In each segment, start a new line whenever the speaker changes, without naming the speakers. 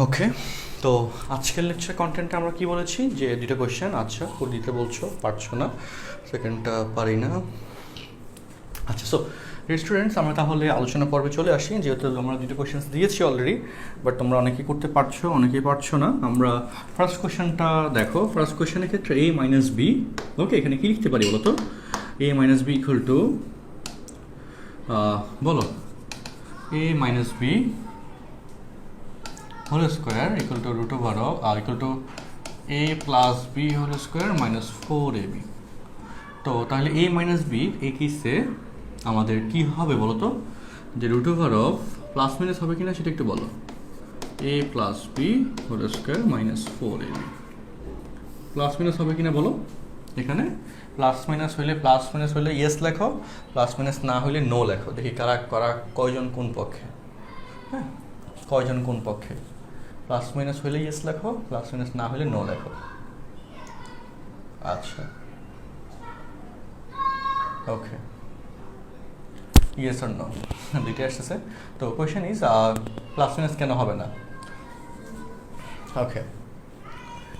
ওকে, তো আজকের লেকচার কন্টেন্টে আমরা কি বলেছি যে দুটো কোয়েশ্চেন। আচ্ছা, করে দিতে বলছো, পারছো না, সেকেন্ডটা পারি না। আচ্ছা, সো স্টুডেন্টস, আমরা তাহলে আলোচনা পর্বে চলে আসি। যেহেতু আমরা দুটো কোয়েশ্চেন দিয়েছি অলরেডি, বাট তোমরা অনেকেই করতে পারছো, অনেকেই পারছো না। আমরা ফার্স্ট কোয়েশ্চেনটা দেখো। ফার্স্ট কোয়েশ্চেনের ক্ষেত্রে a মাইনাস বি, ওকে, এখানে কি লিখতে পারি বলো তো? a minus B equal to, বলো, a minus B whole square equal to root over of equal to a plus B whole square minus 4ab। তো তাহলে a মাইনাস বি এই কেসে আমাদের কি হবে বলো তো? যে root over of plus minus হবে কিনা সেটা একটু বলো। a plus B whole square minus 4ab plus minus হবে কিনা বলো? এখানে প্লাস মাইনাস হলে ইয়েস লেখো, প্লাস মাইনাস না হলে নো লেখো। দেখি কয়জন কোন পক্ষে। হ্যাঁ, কয়জন কোন পক্ষে? প্লাস মাইনাস হলে ইয়েস লেখো, প্লাস মাইনাস না হলে নো লেখো। আচ্ছা, ওকে, ইয়েস অর নো দুইটাই আসতেছে। তো কোয়েশ্চেন ইজ প্লাস মাইনাস কেন হবে না? ওকে,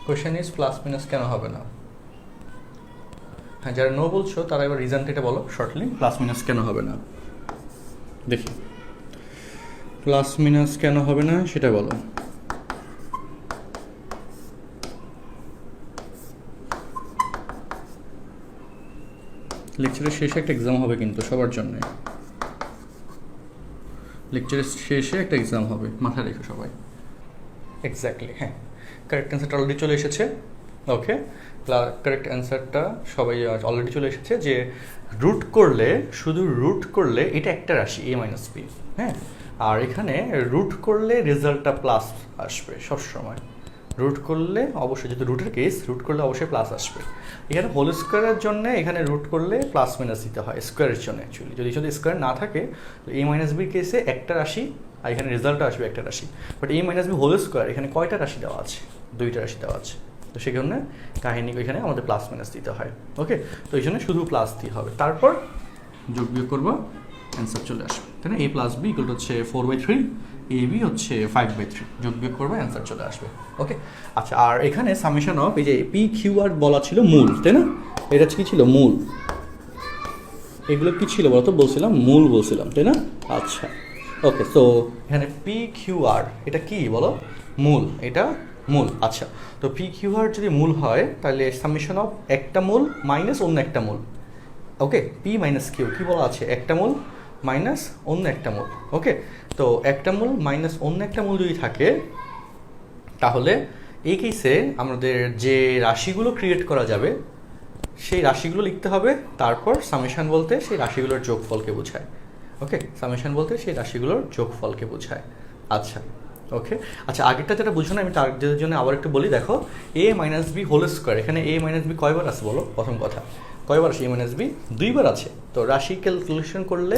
কোয়েশ্চেন ইজ প্লাস মাইনাস কেন হবে না? হ্যাঁ, যারা নো বলছো তারা এবার রিজনটা এটা বলো শর্টলি, প্লাস মাইনাস কেন হবে না। দেখি প্লাস মাইনাস কেন হবে না সেটা বলো। লেকচারের শেষে একটা এক্সাম হবে কিন্তু সবার জন্য। লেকচারের শেষে একটা এক্সাম হবে, মাথায় রেখো সবাই। এক্স্যাক্টলি, হ্যাঁ, কারেক্ট অ্যান্সারটা অলরেডি চলে এসেছে। ওকে, কারেক্ট অ্যান্সারটা সবাই অলরেডি চলে এসেছে যে শুধু রুট করলে এটা একটা রাশি a মাইনাস বি। হ্যাঁ, আর এখানে রুট করলে রেজাল্টটা প্লাস আসবে সবসময়। রুট করলে অবশ্যই, যেহেতু রুটের কেস, রুট করলে অবশ্যই প্লাস আসবে। এখানে হোল স্কোয়ারের জন্য এখানে রুট করলে প্লাস মাইনাস দিতে হয় স্কোয়ারের জন্য। অ্যাকচুয়ালি যদি স্কোয়ার না থাকে তো a মাইনাস বির কেসে একটা রাশি, আর এখানে রেজাল্টটা আসবে একটা রাশি। But a minus B whole square এখানে কয়টা রাশি দেওয়া আছে? দুইটা রাশি দেওয়া আছে। তো সেই কারণে কাহিনী এখানে আমাদের প্লাস মাইনাস দিতে হয়। ওকে, তো এই জন্য শুধু প্লাস দিয়ে হবে, তারপর যোগ বিয়োগ করবো, অ্যান্সার চলে আসবে, তাই না? a প্লাস বি ইকুয়াল হচ্ছে 4/3, ab হচ্ছে 5/3, যোগ বিয়োগ করবো, অ্যান্সার চলে আসবে। ওকে, আচ্ছা, আর এখানে সামেশন অফ এই যে পি কিউ আর বলা ছিল মূল, তাই না? এটা কি ছিল? মূল। এগুলো কি ছিল বলতো? বলছিলাম মূল বলছিলাম, তাই না? আচ্ছা, ওকে, তো এখানে পি কিউ আর এটা কি বলো? মূল, এটা মূল। আচ্ছা, তো পি কিউ আর যদি মূল হয় তাহলে সামেশন অফ একটা মূল মাইনাস অন্য একটা মূল। ওকে, পি মাইনাস কিউ কী বলা আছে? একটা মূল মাইনাস অন্য একটা মূল। ওকে, তো একটা মূল মাইনাস অন্য একটা মূল যদি থাকে তাহলে এই কেসে আমাদের যে রাশিগুলো ক্রিয়েট করা যাবে সেই রাশিগুলো লিখতে হবে, তারপর সামেশন বলতে সেই রাশিগুলোর যোগফলকে বোঝায়। ওকে, সামেশন বলতে সেই রাশিগুলোর যোগফলকে বোঝায়। আচ্ছা, ওকে, আচ্ছা, আগেরটা যেটা বুঝো না আমি তার জন্য আবার একটু বলি। দেখো, a minus B whole square, এখানে a মাইনাস বি কয়বার আছে বলো? প্রথম কথা, কয়বার আছে? a মাইনাস বি দুইবার আছে। তো রাশি ক্যালকুলেশন করলে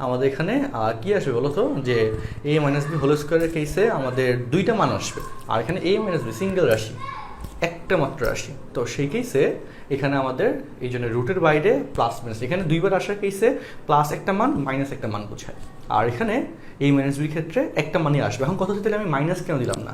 আমাদের এখানে কী আসবে বলো তো? যে a মাইনাস বি হোল স্কোয়ারের কেসে আমাদের দুইটা মান আসবে, আর এখানে a মাইনাস বি সিঙ্গেল রাশি, একটা মাত্র রাশি। তো সেই কেসে এখানে আমাদের এই জন্য রুটের বাইরে প্লাস মাইনাস, এখানে দুইবার আসার কেসে প্লাস একটা মান মাইনাস একটা মান বোঝায়, আর এখানে এই মাইনাস বির ক্ষেত্রে একটা মানই আসবে। এখন কথা হচ্ছে তাহলে আমি মাইনাস কেন দিলাম না?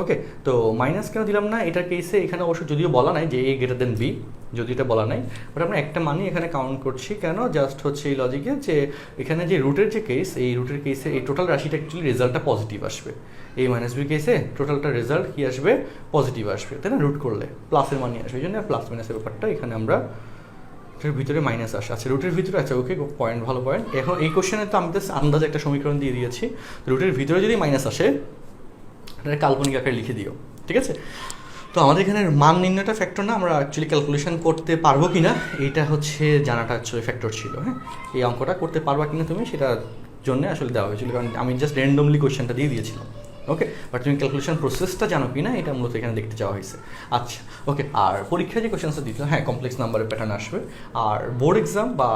ওকে, তো মাইনাস কেন দিলাম না এটার কেসে এখানে অবশ্য যদিও বলা নাই যে a গ্রেটার দেন বি, যদি এটা বলা নাই, বাট আমরা একটা মানই এখানে কাউন্ট করছি। কেন? জাস্ট হচ্ছে এই লজিকে যে এখানে যে রুটের যে কেস, এই রুটের কেসে এই টোটাল রাশিটা অ্যাকচুয়ালি রেজাল্টটা পজিটিভ আসবে। এই মাইনাস বির কেসে টোটালটা রেজাল্ট কী আসবে? পজিটিভ আসবে, তাই না? রুট করলে প্লাসের মানই আসবে, এই জন্য প্লাস মাইনাসের ব্যাপারটা এখানে আমরা এটার ভিতরে মাইনাস আসে। আচ্ছা, রুটের ভিতরে, আচ্ছা, ওকে, পয়েন্ট, ভালো পয়েন্ট। এখন এই কোশ্চেনে তো আমি আন্দাজে একটা সমীকরণ দিয়ে দিয়েছি, রুটের ভিতরে যদি মাইনাস আসে এটা কাল্পনিক আকারে লিখে দিও, ঠিক আছে? তো আমাদের এখানে মান নির্ণয়টা ফ্যাক্টর না, আমরা অ্যাকচুয়ালি ক্যালকুলেশন করতে পারবো কি না এইটা হচ্ছে জানাটা অ্যাকচুয়ালি ফ্যাক্টর ছিল। হ্যাঁ, এই অঙ্কটা করতে পারবা কি না তুমি সেটার জন্য আসলে দেওয়া হয়েছিল, কারণ আমি জাস্ট র্যান্ডমলি কোশ্চেনটা দিয়ে দিয়েছিলাম। ওকে, বাট তুমি ক্যালকুলেশন প্রসেসটা জানো কি না এটা মূলত এখানে দেখতে চাওয়া হয়েছে। আচ্ছা, ওকে, আর পরীক্ষায় যে কোশ্চেনটা দিতে, হ্যাঁ, কমপ্লেক্স নাম্বারের প্যাটার্ন আসবে। আর বোর্ড এক্সাম বা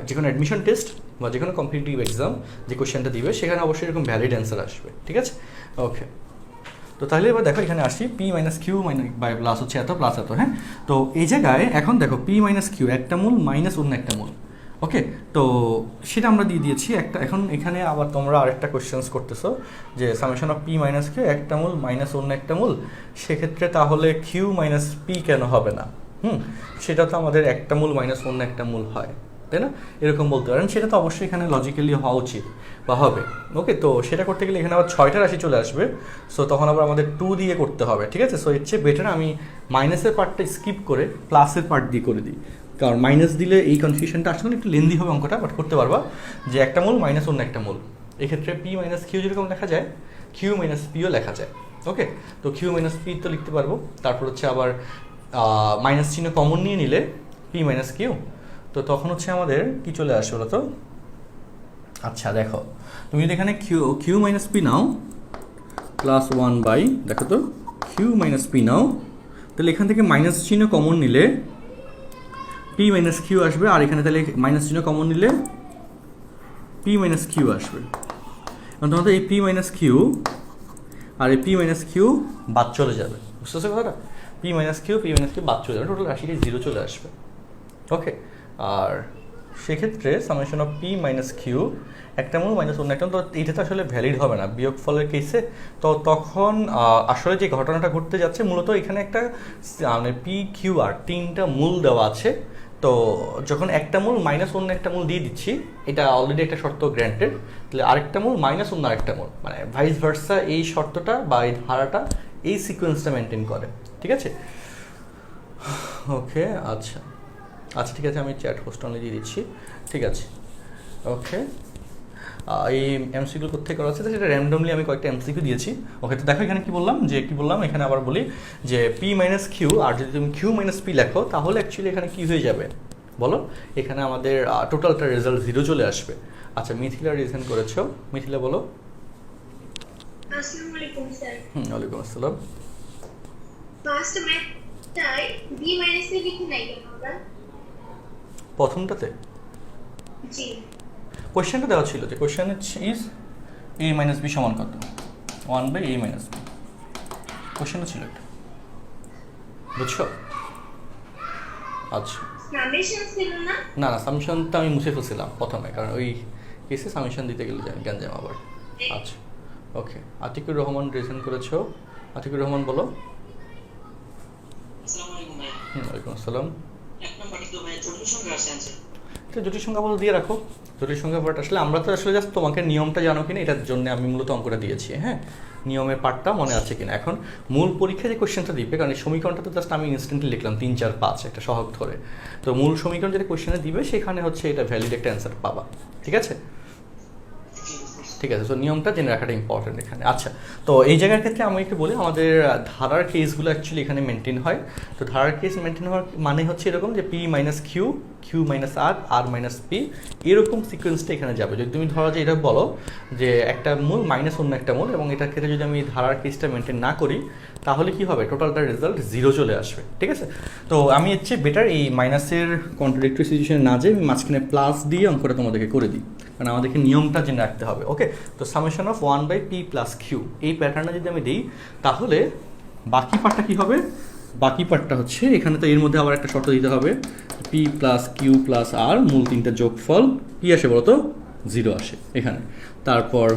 যে কোনো অ্যাডমিশন টেস্ট বা যে কোনো কম্পিটিটিভ এক্সাম যে কোশ্চেনটা দিবে সেখানে অবশ্যই এরকম ভ্যালিড অ্যান্সার আসবে, ঠিক আছে? ওকে, তো তাহলে এবার দেখো এখানে আসি P minus Q minus by plus হচ্ছে এত প্লাস এত। হ্যাঁ, তো এই জায়গায় এখন দেখো পি মাইনাস কিউ একটা মূল মাইনাস অন্য একটা মূল। ওকে, তো সেটা আমরা দিয়ে দিয়েছি একটা। এখন এখানে আবার তোমরা আরেকটা কোয়েশ্চেন্স করতেছো যে summation of P minus Q একটা মূল মাইনাস অন্য একটা মূল, সেক্ষেত্রে তাহলে কিউ মাইনাস পি কেন হবে না? সেটা তো আমাদের একটা মূল মাইনাস অন্য একটা মূল হয়, তাই না? এরকম বলতে পারেন, সেটা তো অবশ্যই এখানে লজিক্যালি হওয়া উচিত বা হবে। ওকে, তো সেটা করতে গেলে এখানে আবার 6টা রাশি চলে আসবে, সো তখন আবার আমাদের 2 দিয়ে করতে হবে, ঠিক আছে? সো এর চেয়ে বেটার আমি মাইনাসের পার্টটা স্কিপ করে প্লাসের পার্ট দিয়ে করে দিই, কারণ মাইনাস দিলে এই কনফিউশনটা আসলে একটু লেন্দি হবে অঙ্কটা, বাট করতে পারবা যে একটা মূল মাইনাস অন্য একটা মূল। এক্ষেত্রে পি মাইনাস কিউ যেরকম লেখা যায়, কিউ মাইনাস পিও লেখা যায়। ওকে, তো কিউ মাইনাস পি তো লিখতে পারবো। তারপর হচ্ছে আবার মাইনাস চিহ্ন কমন নিয়ে নিলে পি মাইনাস কিউ, তো তখন হচ্ছে আমাদের কি চলে আসে বলো তো? আচ্ছা দেখো, তুমি যদি এখানে কিউ মাইনাস পি নাও প্লাস 1 বাই, দেখো তো কিউ মাইনাস পি নাও, তাহলে এখান থেকে মাইনাস চিহ্ন কমন নিলে পি মাইনাস কিউ আসবে, আর এখানে তাহলে মাইনাস চিহ্ন কমন নিলে পি মাইনাস কিউ আসবে। এবং তোমাদের এই পি মাইনাস কিউ আর এই পি মাইনাস কিউ বাদ চলে যাবে, বুঝতেছো কথাটা? পি মাইনাস কিউ বাদ চলে যাবে, টোটাল রাশিটি 0 চলে আসবে। ওকে, আর সেক্ষেত্রে summation of P minus Q একটা মূল মাইনাস অন্য একটা, তো এটা তো আসলে ভ্যালিড হবে না বিয়োগ ফলের কেসে। তো তখন আসলে যে ঘটনাটা ঘটতে যাচ্ছে মূলত এখানে একটা মানে পি কিউ আর 3টা মূল দেওয়া আছে, তো যখন একটা মূল মাইনাস অন্য একটা মূল দিয়ে দিচ্ছি, এটা অলরেডি একটা শর্ত গ্র্যান্টেড, তাহলে আরেকটা মূল মাইনাস অন্য আরেকটা মূল, মানে ভাইস ভার্সা এই শর্তটা বা এই ধারাটা এই সিকোয়েন্সটা মেনটেন করে, ঠিক আছে? ওকে, আচ্ছা আচ্ছা ঠিক আছে, আমি চ্যাট হোস্ট অনলি দিয়ে দিচ্ছি, ঠিক আছে? ওকে, এই এমসিকিউ কোথায় করা আছে সেটা র্যান্ডমলি আমি কয়েকটা এমসিকিউ দিয়েছি। ওকে, তো দেখো এখানে কি বললাম, এখানে আবার বলি যে পি মাইনাস কিউ, আর যদি তুমি কিউ মাইনাস পি লেখো তাহলে অ্যাকচুয়ালি এখানে কি হয়ে যাবে বলো? এখানে আমাদের টোটালটা রেজাল্ট 0 চলে আসবে। আচ্ছা, মিথিলা রিজন করেছো, মিথিলা বলো।
আসসালামু আলাইকুম স্যার।
ওয়ালাইকুম আসসালাম।
ফার্স্ট ম্যাথটাই বি মাইনাস এ লিখে নাই কেন আমরা?
প্রথমটাতে
জি,
কোশ্চেনটা দেওয়া ছিল যে question is A minus B সমান কত, 1 বাই এ মাইনাস বি, কোশ্চেনটা ছিল এটা, বুঝছো? আচ্ছা,
সামেশন ছিল না?
না না, সামশনটা আমি মুছে ফেলছিলাম প্রথমে, কারণ ওই কেসে সামেশন দিতে গেলে গ্যাঞ্জাম আবার। আচ্ছা, ওকে, আতিকুর রহমান রিজন করেছো, আতিকুর রহমান বলো।
আসসালামু আলাইকুম ভাই।
ওয়ালাইকুম আসসালাম।
এক নম্বরে তো ভাই জটিল সংখ্যা আসছে आंसर।
তো জটিল সংখ্যা বলে দিয়ে রাখো, জটিল সংখ্যা পার্ট আসলে আমরা তো আসলে জাস্ট তোমাকে নিয়মটা জানো কিনা এটার জন্য আমি মূলত অঙ্কটা দিয়েছি, হ্যাঁ, নিয়মের পার্টটা মনে আছে কিনা। এখন মূল পরীক্ষায় যে কোশ্চেনটা দিবে, কারণ এই সমীকরণটা তো জাস্ট আমি ইনস্ট্যান্টলি লিখলাম 3 4 5 একটা সহগ ধরে, তো মূল সমীকরণ যেটা কোশ্চেনে দিবে সেখানে হচ্ছে এটা ভ্যালিড একটা অ্যান্সার পাবা, ঠিক আছে? ঠিক আছে, তো নিয়মটা জেনে রাখাটা ইম্পর্টেন্ট এখানে। আচ্ছা, তো এই জায়গার ক্ষেত্রে আমি একটু বলি, আমাদের ধারার কেসগুলো অ্যাকচুয়ালি এখানে মেনটেন হয়। তো ধারার কেস মেনটেন হওয়ার মানে হচ্ছে এরকম যে P minus Q, Q minus R, R minus P, এরকম সিকোয়েন্সটা এখানে যাবে। যদি তুমি ধরো যে এটা বলো যে একটা মূল মাইনাস অন্য একটা মূল, এবং এটার ক্ষেত্রে যদি আমি ধারার কেসটা মেনটেন না করি তাহলে কি হবে? টোটালটার রেজাল্ট 0 চলে আসবে, ঠিক আছে? তো আমি এর চেয়ে বেটার এই মাইনাসের কন্ট্রাডিক্টরি সিচুয়েশনে না যাই, আমি মাঝখানে প্লাস দিয়ে অঙ্কটা তোমাদেরকে করে দিই, কারণ আমাদেরকে নিয়মটা জেনে রাখতে হবে। ওকে, তো summation of 1 by P plus Q এই প্যাটার্নটা যদি আমি দিই তাহলে বাকি পার্টটা কী হবে? বাকি পার্টটা হচ্ছে এখানে তো এর মধ্যে আবার একটা শর্ত দিতে হবে, পি প্লাস কিউ প্লাস আর মূল 3টা যোগফল কী আসে বলো তো? 0 আসে এখানে। তারপর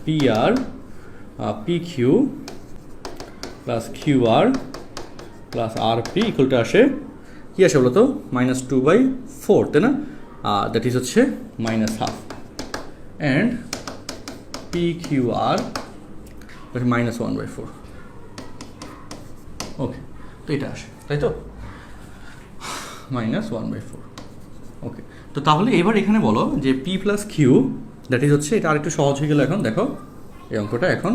P R P Q plus Q R plus আর পি ইকুয়ালটা আসে কী আসে বলো তো? -2/4, তাই না? দ্যাট ইজ হচ্ছে -1/2, অ্যান্ড পি কিউ আর -1/4। ওকে, তো এটা আসে, তাই তো? -1/4। ওকে, তো তাহলে এবার এখানে বলো যে P plus Q that is হচ্ছে, এটা আরেকটু সহজ হয়ে গেল এখন, দেখো এই অঙ্কটা এখন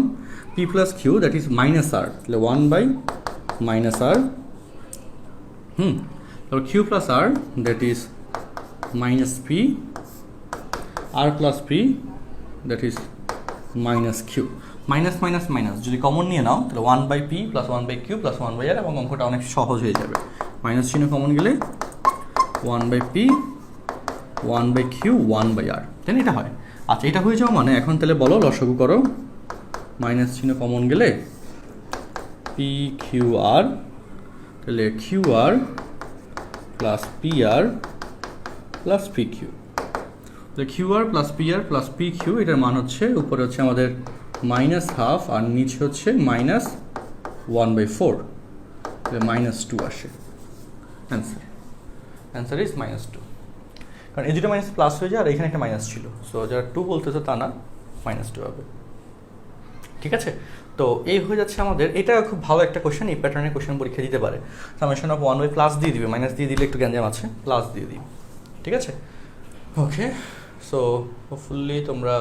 P plus Q that is minus R, তাহলে 1/-r, তারপর Q plus R that is minus P, R plus P that is minus Q. Minus minus minus যদি কমন নিয়ে নাও তাহলে 1/p plus 1/q plus 1/r, এবং অঙ্কটা অনেক সহজ হয়ে যাবে। মাইনাস চিহ্ন কমন গেলে 1/p 1/q 1/r, তাই না? এটা হয়। আচ্ছা, এটা হয়ে যাওয়া মানে এখন তাহলে বলো লসাগু করো, মাইনাস চিহ্ন কমন গেলে পি কিউ আর, তাহলে Q R plus P R plus P Q, তো QR plus PR plus PQ এটার মান হচ্ছে উপরে হচ্ছে আমাদের -12 আর নিচে হচ্ছে -1/4, -2 আসে অ্যান্সার ইজ -2, কারণ এই দুটো মাইনাস প্লাস হয়ে যায় আর এখানে একটা মাইনাস ছিল, সো যারা 2 বলতেছে তা না, -2 হবে। ঠিক আছে, তো এই হয়ে যাচ্ছে আমাদের, এটা খুব ভালো একটা কোশ্চেন, এই প্যাটার্নের কোশ্চেন পরীক্ষা দিতে পারে। সামেশন অফ 1 বাই প্লাস দিয়ে দিবে, মাইনাস দিয়ে দিলে একটু গ্যাঞ্জাম আছে, প্লাস দিয়ে দিই। ঠিক আছে, ওকে, সো হোপফুলি তোমরা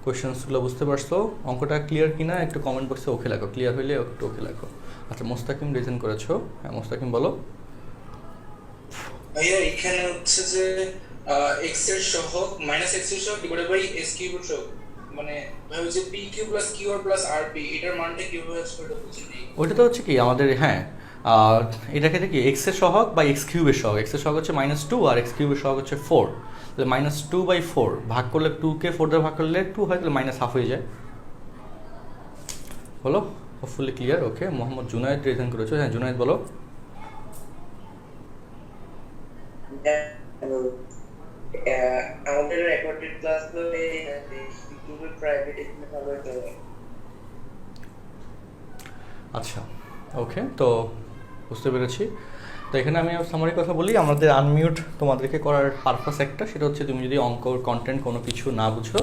কোয়েশ্চেন্সগুলো বুঝতে পারছো। অঙ্কটা ক্লিয়ার কিনা একটু কমেন্ট বক্সে ওকে লাগো, ক্লিয়ার হইলে একটু ওকে লাগো। আচ্ছা, মোস্তাকিম রিজেন করেছো, হ্যাঁ মোস্তাকিম বলো।
ভাইয়া এখানে হচ্ছে যে x এর সহগ - x এর সহগ ডিভাইডেড বাই s কিউবের সহগ, মানে ভাই হচ্ছে p cube plus qr plus rp, এটার মানটা কিভাবে আসবে এটা বুঝি নেই।
ওইটা তো হচ্ছে কি আমাদের, হ্যাঁ এটাকে দেখি এক্স এর সহগ বা এক্স কিউবের সহগ, এক্স এর সহগ হচ্ছে -2 আর এক্স কিউবের সহগ হচ্ছে 4, তাহলে -2/4 ভাগ করলে 2কে 4 দ্বারা ভাগ করলে 2 হয়, তাহলে -1/2 হয়ে যায়। হলো, হোপফুলি ক্লিয়ার। ওকে, মোহাম্মদ জুনায়েদ রিজেন করেছো, হ্যাঁ জুনায়েদ বলো।
আমাদের রেকর্ডেড ক্লাসগুলোতে ইউটিউবে প্রাইভেট এখানে ভালো হতো।
আচ্ছা, ওকে, তো বুঝতে পেরেছি। তো এখানে আমি সামারি কথা বলি, আমাদের আনমিউট তোমাদেরকে করার পারপাস একটা, সেটা হচ্ছে তুমি যদি অঙ্কর কন্টেন্ট কোনো কিছু না বুঝো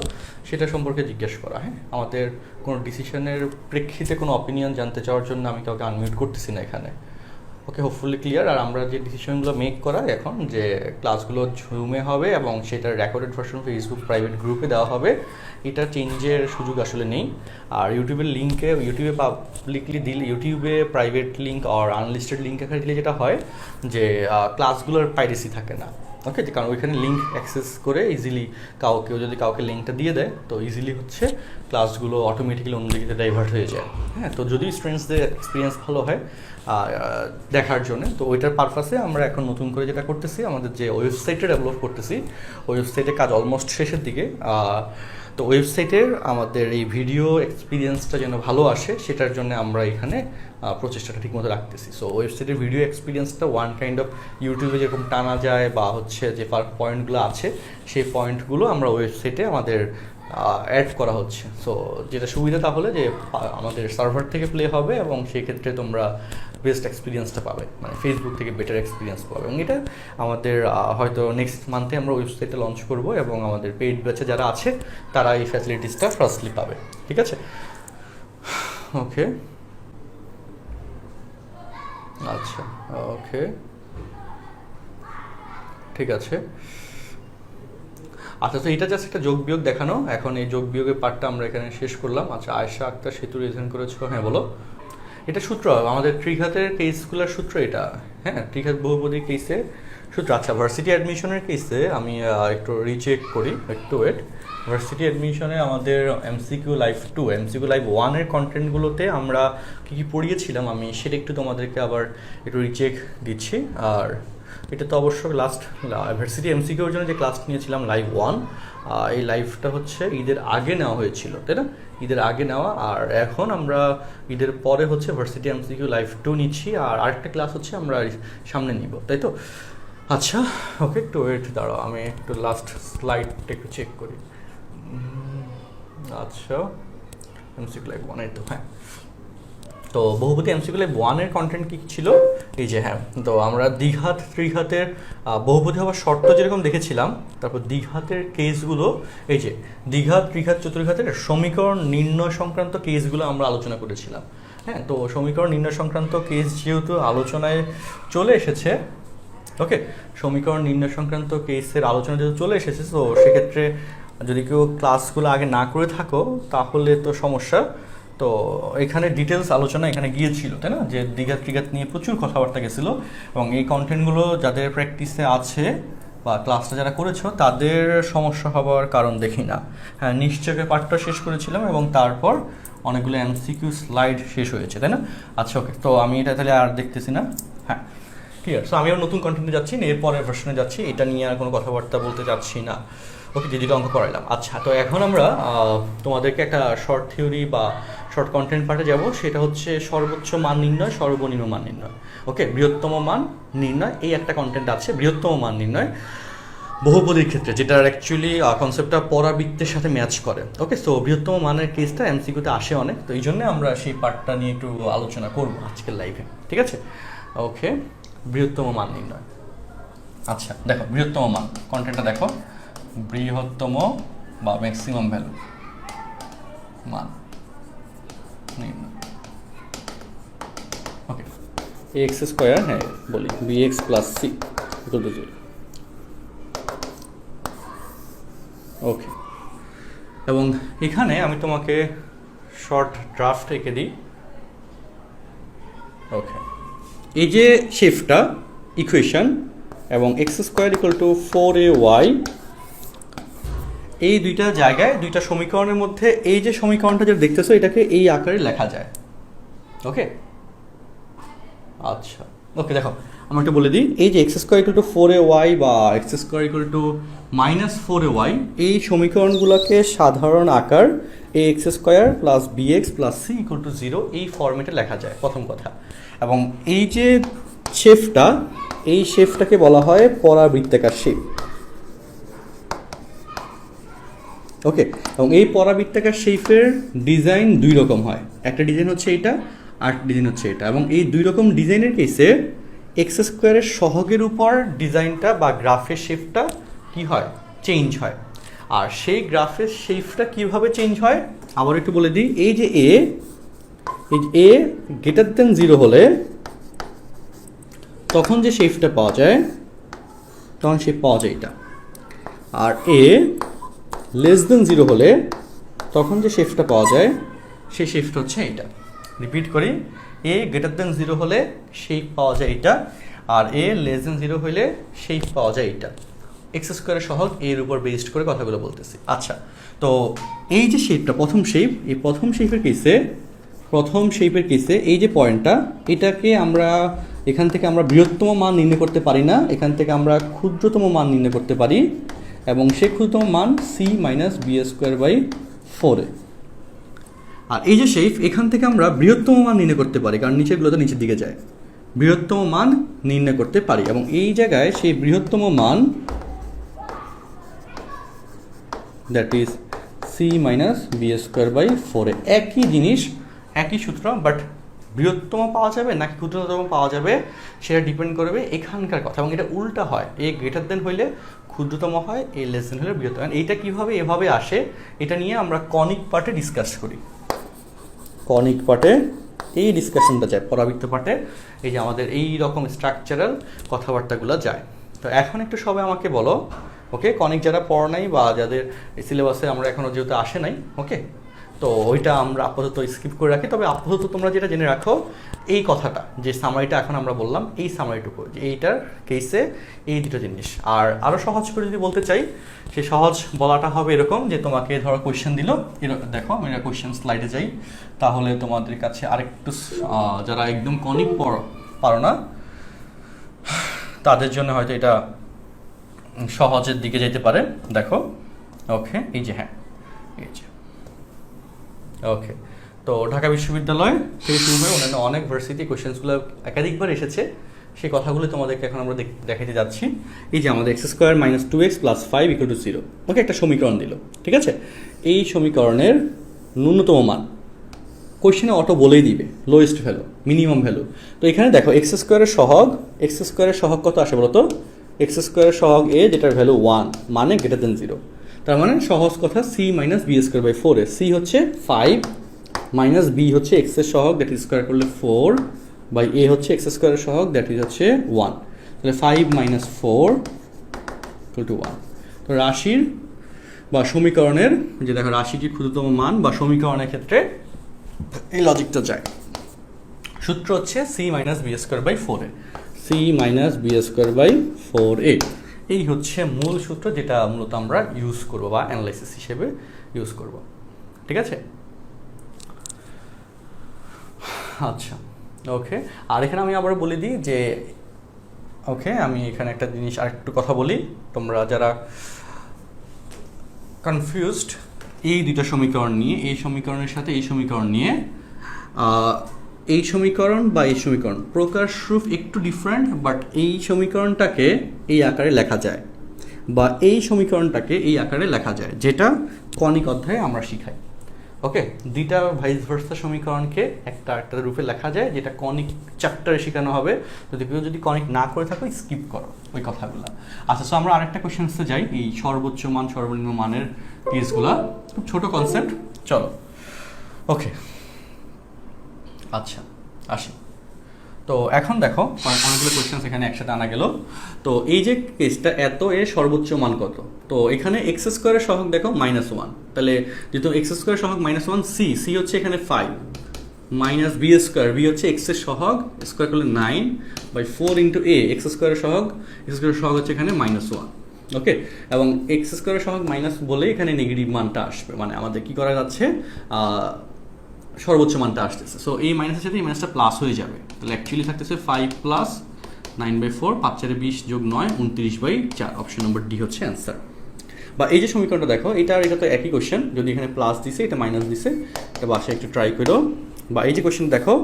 সেটা সম্পর্কে জিজ্ঞেস করা। হ্যাঁ, আমাদের কোনো ডিসিশনের প্রেক্ষিতে কোনো অপিনিয়ন জানতে চাওয়ার জন্য আমি কাউকে আনমিউট করতেছি না এখানে। ওকে, হোপফুলি ক্লিয়ার। আর আমরা যে ডিসিশনগুলো মেক করা এখন, যে ক্লাসগুলো জুমে হবে এবং সেটার রেকর্ডেড ভার্সন ফেসবুক প্রাইভেট গ্রুপে দেওয়া হবে, এটা চেঞ্জের সুযোগ আসলে নেই। আর ইউটিউবের লিঙ্কে, ইউটিউবে পাবলিকলি দিলে, ইউটিউবে প্রাইভেট লিঙ্ক আর আনলিস্টেড লিঙ্ক এখানে দিলে যেটা হয় যে ক্লাসগুলোর পাইরেসি থাকে না। ওকে, কারণ ওইখানে লিঙ্ক অ্যাক্সেস করে ইজিলি কেউ যদি কাউকে লিঙ্কটা দিয়ে দেয়, তো ইজিলি হচ্ছে ক্লাসগুলো অটোমেটিক্যালি অন্যদিকে ডাইভার্ট হয়ে যায়। হ্যাঁ, তো যদি স্টুডেন্টসদের এক্সপিরিয়েন্স ভালো হয় দেখার জন্য, তো ওইটার পারপাসে আমরা এখন নতুন করে যেটা করতেছি, আমাদের যে ওয়েবসাইটে ডেভেলপ করতেছি, ওয়েবসাইটে কাজ অলমোস্ট শেষের দিকে। তো ওয়েবসাইটের আমাদের এই ভিডিও এক্সপিরিয়েন্সটা যেন ভালো আসে, সেটার জন্য আমরা এখানে প্রচেষ্টাটা ঠিকমতো রাখতেছি। সো ওয়েবসাইটের ভিডিও এক্সপিরিয়েন্সটা ওয়ান কাইন্ড অফ ইউটিউবে যেরকম টানা যায় বা হচ্ছে যে পয়েন্টগুলো আছে, সেই পয়েন্টগুলো আমরা ওয়েবসাইটে আমাদের অ্যাড করা হচ্ছে। সো যেটা সুবিধা তাহলে যে আমাদের সার্ভার থেকে প্লে হবে এবং সেই ক্ষেত্রে তোমরা বেস্ট এক্সপিরিয়েন্সটা পাবে, মানে ফেসবুক থেকে বেটার এক্সপিরিয়েন্স পাবে। এবং এটা আমাদের হয়তো নেক্সট মান্থে আমরা ওয়েবসাইটটা লঞ্চ করব এবং আমাদের পেইড ব্যাচে যারা আছে তারা এই ফ্যাসিলিটিসটা ফার্স্টলি পাবে। ঠিক আছে, ওকে, আচ্ছা, ওকে, ঠিক আছে। আচ্ছা, তো এটা জাস্ট একটা যোগ বিয়োগ দেখানো, এখন এই যোগ বিয়োগের পার্টটা আমরা এখানে শেষ করলাম। আচ্ছা, আয়েশা আক্তার সেতু রিজেন করেছো, হ্যাঁ বলো। এটা সূত্র আমাদের ত্রিঘাতের কেসগুলোর সূত্র এটা, হ্যাঁ ত্রিঘাত বহুপদী কেসে সূত্র। আচ্ছা, ভার্সিটি অ্যাডমিশনের কেসে আমি একটু রিচেক করি, একটু ওয়েট। ভার্সিটি অ্যাডমিশনে আমাদের এমসিকিউ লাইভ 2, এমসিকিউ লাইভ 1-এর কন্টেন্টগুলোতে আমরা কী কী পড়িয়েছিলাম আমি সেটা একটু তোমাদেরকে আবার একটু রিচেক দিচ্ছি। আর এটা তো অবশ্য লাস্ট ভার্সিটি এমসিকিউর জন্য যে ক্লাস নিয়েছিলাম লাইভ 1, এই লাইভটা হচ্ছে ঈদের আগে নেওয়া হয়েছিল, তাই না? ঈদের আগে নেওয়া, আর এখন আমরা ঈদের পরে হচ্ছে ভার্সিটি এমসিকিউ লাইভ 2 নিচ্ছি, আর আরেকটা ক্লাস হচ্ছে আমরা সামনে নিব, তাই তো? আচ্ছা, ওকে, একটু ওয়েট দাঁড়াও, আমি একটু লাস্ট স্লাইডটা একটু চেক করি। আচ্ছা, এমসিকিউ লাইভ 1 তো, হ্যাঁ, তো বহুপতি এমসিকিউ লাইভ 1-এর কন্টেন্ট কী ছিল, এই যে, হ্যাঁ, তো আমরা দ্বিঘাত ত্রিঘাতের বহুপতি হওয়ার শর্ত যেরকম দেখেছিলাম, তারপর দ্বিঘাতের কেসগুলো, এই যে দ্বিঘাত ত্রিঘাত চতুর্ঘাতের সমীকরণ নির্ণয় সংক্রান্ত কেসগুলো আমরা আলোচনা করেছিলাম। হ্যাঁ, তো সমীকরণ নির্ণয় সংক্রান্ত কেস যেহেতু আলোচনায় চলে এসেছে, ওকে, সমীকরণ নির্ণয় সংক্রান্ত কেসের আলোচনা যেহেতু চলে এসেছে, তো সেক্ষেত্রে যদি কেউ ক্লাসগুলো আগে না করে থাকো তাহলে তো সমস্যা। তো এখানে ডিটেলস আলোচনা এখানে গিয়েছিল, তাই না, যে দ্বিঘাত ত্রিঘাত নিয়ে প্রচুর কথাবার্তা গেছিলো, এবং এই কন্টেন্টগুলো যাদের প্র্যাকটিসে আছে বা ক্লাসটা যারা করেছো তাদের সমস্যা হওয়ার কারণ দেখি না। হ্যাঁ, নিশ্চয়ই পার্টটা শেষ করেছিলাম এবং তারপর অনেকগুলো এমসিকিউ স্লাইড শেষ হয়েছে, তাই না? আচ্ছা, ওকে, তো আমি এটা তাহলে আর দেখতেছি না। হ্যাঁ, ক্লিয়ার। সো আমি আর নতুন কন্টেন্টে যাচ্ছি, এরপরের ভার্সনে যাচ্ছি, এটা নিয়ে আর কোনো কথাবার্তা বলতে চাচ্ছি না। ওকে, যেদিকে অঙ্ক করাইলাম। আচ্ছা, তো এখন আমরা তোমাদেরকে একটা শর্ট থিওরি বা শর্ট কন্টেন্ট পার্টে যাব, সেটা হচ্ছে সর্বোচ্চ মান নির্ণয়, সর্বনিম্ন মান নির্ণয়। ওকে, বৃহত্তম মান নির্ণয়, এই একটা কন্টেন্ট আছে, বৃহত্তম মান নির্ণয়। বহুপদীর ক্ষেত্রে, যেটার অ্যাকচুয়ালি কনসেপ্টটা পরাবৃত্তের সাথে ম্যাচ করে। ওকে, সো বৃহত্তম মানের কেসটা এমসিকিউতে আসে অনেক, তো এই জন্য আমরা সেই পার্টটা নিয়ে একটু আলোচনা করব আজকের লাইভে, ঠিক আছে? ওকে, বৃহত্তম মান নির্ণয়। আচ্ছা দেখো, বৃহত্তম মান কন্টেন্টটা দেখো, বৃহত্তম বা ম্যাক্সিমাম ভ্যালু মান নির্ণয়। ওকে, এক্স স্কোয়ার, হ্যাঁ বলি, b x plus C equal to 0। Okay, এবং এখানে আমি তোমাকে শর্ট ড্রাফট রেখে দিই। ওকে, এই যে শিফটটা ইকুয়েশন এবং x square equal two 4ay, এই দুইটা জায়গায় দুইটা সমীকরণের মধ্যে এই যে সমীকরণটা যেটা দেখতেছো এটাকে এই আকারে লেখা যায়। ওকে, আচ্ছা ওকে, দেখো আমি একটু বলে দিই, এই যে x square equal two 4ay বা x square equal two -4ay, এই সমীকরণগুলোকে সাধারণ আকার A X square plus B x plus C equal to 0 এই ফর্মেটে লেখা যায় প্রথম কথা। এবং এই যে শেফটা, এই শেফটাকে বলা হয় পরাবৃত্তাকার শেপ। ওকে, এবং এই পরাবৃত্তাকার শেপের ডিজাইন দুই রকম হয়, একটা ডিজাইন হচ্ছে এইটা আর ডিজাইন হচ্ছে এটা। এবং এই দুই রকম ডিজাইনের কেসে এক্স স্কোয়ারের সহগের উপর ডিজাইনটা বা গ্রাফের শেপটা কি হয়, চেঞ্জ হয়। আর সেই গ্রাফের শেপটা কিভাবে চেঞ্জ হয় আবার একটু বলে দিই, এই যে এ গ্রেটার দেন 0 হলে তখন যে শেপটা পাওয়া যায়, তখন শেপ পাওয়া যায় এটা। আর এ লেস দেন 0 হলে তখন যে শেপটা পাওয়া যায় সেই শেপটা হচ্ছে এটা। রিপিট করি, এ গ্রেটার দেন 0 হলে শেপ পাওয়া যায় এটা, আর এ লেস দেন 0 হলে শেপ পাওয়া যায় এটা। এক্স স্কোয়ারের সহগ এর উপর বেসড করে কথাগুলো বলতেছি। আচ্ছা, তো এই যে শেপটা প্রথম শেপ, এই প্রথম শেপের কেসে এই যে পয়েন্টটা, এটাকে আমরা এখান থেকে আমরা বৃহত্তম মান নির্ণয় করতে পারি না, এখান থেকে আমরা ক্ষুদ্রতম মান নির্ণয় করতে পারি, এবং সেই ক্ষুদ্রতম মান c minus b square by 4a। আর এই যে শেপ, এখান থেকে আমরা বৃহত্তম মান নির্ণয় করতে পারি, কারণ নিচেগুলো তো নিচের দিকে যায়, বৃহত্তম মান নির্ণয় করতে পারি। এবং এই জায়গায় সেই বৃহত্তম মান, that is c minus b square by 4a। একই জিনিস, একই সূত্র, বাট বৃহত্তম পাওয়া যাবে নাকি ক্ষুদ্রতম পাওয়া যাবে সেটা ডিপেন্ড করবে এখানকার কথা। এবং এটা উল্টা হয়, এ গ্রেটার দেন হইলে ক্ষুদ্রতম হয়, এ লেস দেন হলে বৃহত্তম। এইটা কীভাবে এভাবে আসে এটা নিয়ে আমরা কনিক পার্টে ডিসকাস করি। কনিক পার্টে এই ডিসকাশনটা যায়, পরাবৃত্ত পার্টে এই যে আমাদের এই রকম স্ট্রাকচারাল কথাবার্তাগুলো যায়। তো এখন একটু সবাই আমাকে বলো, ওকে, কনিক যারা পড়ো নাই বা যাদের সিলেবাসে আমরা এখনও যেহেতু আসে নাই, ওকে, তো ওইটা আমরা আপাতত স্কিপ করে রাখি। তবে আপাতত তোমরা যেটা জেনে রাখো, এই কথাটা যে সামারিটা এখন আমরা বললাম, এই সামারিটুকু, যে এইটার কেসে এই দুটো জিনিস। আর আরও সহজ করে যদি বলতে চাই, সেই সহজ বলাটা হবে এরকম যে তোমাকে ধরো কোয়েশ্চেন দিল, দেখো আমি কোয়েশ্চেন স্লাইডে যাই, তাহলে তোমাদের কাছে আরেকটু যারা একদম কনিক পারো না তাদের জন্য হয়তো এটা সহজের দিকে যেতে পারে। দেখো, ওকে, এই যে, হ্যাঁ এই যে, ওকে, তো ঢাকা বিশ্ববিদ্যালয় থেকে শুরু হয়ে অন্যান্য অনেক ভার্সিটি কোয়েশ্চেন্সগুলো একাধিকবার এসেছে, সেই কথাগুলো তোমাদেরকে এখন আমরা দেখাতে যাচ্ছি। এই যে আমাদের x square minus 2x plus 5 equal to 0, ওকে, একটা সমীকরণ দিল, ঠিক আছে? এই সমীকরণের ন্যূনতম মান কোয়েশ্চেনে অটো বলেই দিবে, লোয়েস্ট ভ্যালু, মিনিমাম ভ্যালু। তো এখানে দেখো এক্স স্কোয়ারের সহগ কত আসে বলো তো? এক্স স্কোয়ারের সহগ এ, যেটার ভ্যালু 1, মানে গ্রেটার দেন 0। তার মানে সহজ কথা c minus b square by 4a। C হচ্ছে 5 মাইনাস বি হচ্ছে এক্স এর সহগ, দ্যাট ইজ স্কোয়ার করলে 4 বাই এ হচ্ছে এক্স স্কোয়ারের সহগ, দ্যাট ইজ হচ্ছে 1। তাহলে 5 মাইনাস 4 ইকুয়াল টু 1। তো রাশির বা সমীকরণের যে দেখো রাশিটির ক্ষুদ্রতম মান বা সমীকরণের ক্ষেত্রে এই লজিকটা যায়। সূত্র হচ্ছে c minus b square by 4a, c minus b square by 4a। এই হচ্ছে মূল সূত্র, যেটা মূলত আমরা ইউজ করবো বা অ্যানালাইসিস হিসেবে ইউজ করব, ঠিক আছে? আচ্ছা, ওকে, আর এখানে আমি আবার বলে দিই যে, ওকে, আমি এখানে একটা জিনিস আরেকটু কথা বলি, তোমরা যারা কনফিউজড এই দুটো সমীকরণ নিয়ে, এই সমীকরণের সাথে এই সমীকরণ নিয়ে, এই সমীকরণ বা এই সমীকরণ প্রকাশ রূপ একটু ডিফারেন্ট, বাট এই সমীকরণটাকে এই আকারে লেখা যায়। বা এই সমীকরণটাকে এই আকারে লেখা যায়, যেটা কনিক অধ্যায়ে আমরা শিখাই। ওকে, দুইটা ভাইস ভার্সা সমীকরণকে একটা রূপে লেখা যায়, যেটা কনিক চ্যাপ্টারে শেখানো হবে। যদি কনিক না করে থাকো স্কিপ করো ওই কথাগুলো। আচ্ছা, সো আমরা আরেকটা কোয়েশ্চেন্সে যাই, এই সর্বোচ্চ মান সর্বনিম্ন মানের কেসগুলা, খুব ছোট কনসেপ্ট, চলো। ওকে, আচ্ছা আসি। তো এখন দেখো অনেকগুলো কোয়েশ্চেন্স এখানে একসাথে আনা গেল। তো এই যে কেসটা এত এর সর্বোচ্চ মান কত, তো এখানে এক্স স্কোয়ারের সহগ দেখো -1, তাহলে যেহেতু এক্স স্কোয়ারের সহগ -1, সি হচ্ছে এখানে 5 মাইনাস বি স্কোয়ার, বি হচ্ছে এক্স এর সহগ, স্কোয়ার করলে 9/4 ইন্টু এ, এক্স স্কোয়ারের সহগ হচ্ছে এখানে -1। ওকে, এবং এক্স স্কোয়ারের সহগ মাইনাস বলে এখানে নেগেটিভ মানটা আসবে, মানে আমাদের কি করা যাচ্ছে, সর্বোচ্চ মানটা আসতেছে। সো এই মাইনাসের সাথে এই মাইনাসটা প্লাস হয়ে যাবে, তাহলে অ্যাকচুয়ালি থাকতেছে 5 প্লাস 9/4, 5 4 20 যোগ 9 29/4, অপশন নম্বর ডি হচ্ছে অ্যান্সার। বা এই যে সমীকরণটা দেখো, এটা তো একই কোশ্চেন, যদি এখানে প্লাস দিছে এটা মাইনাস দিছে, এটা বাসায় একটু ট্রাই করো। বা এই যে কোশ্চেন দেখো,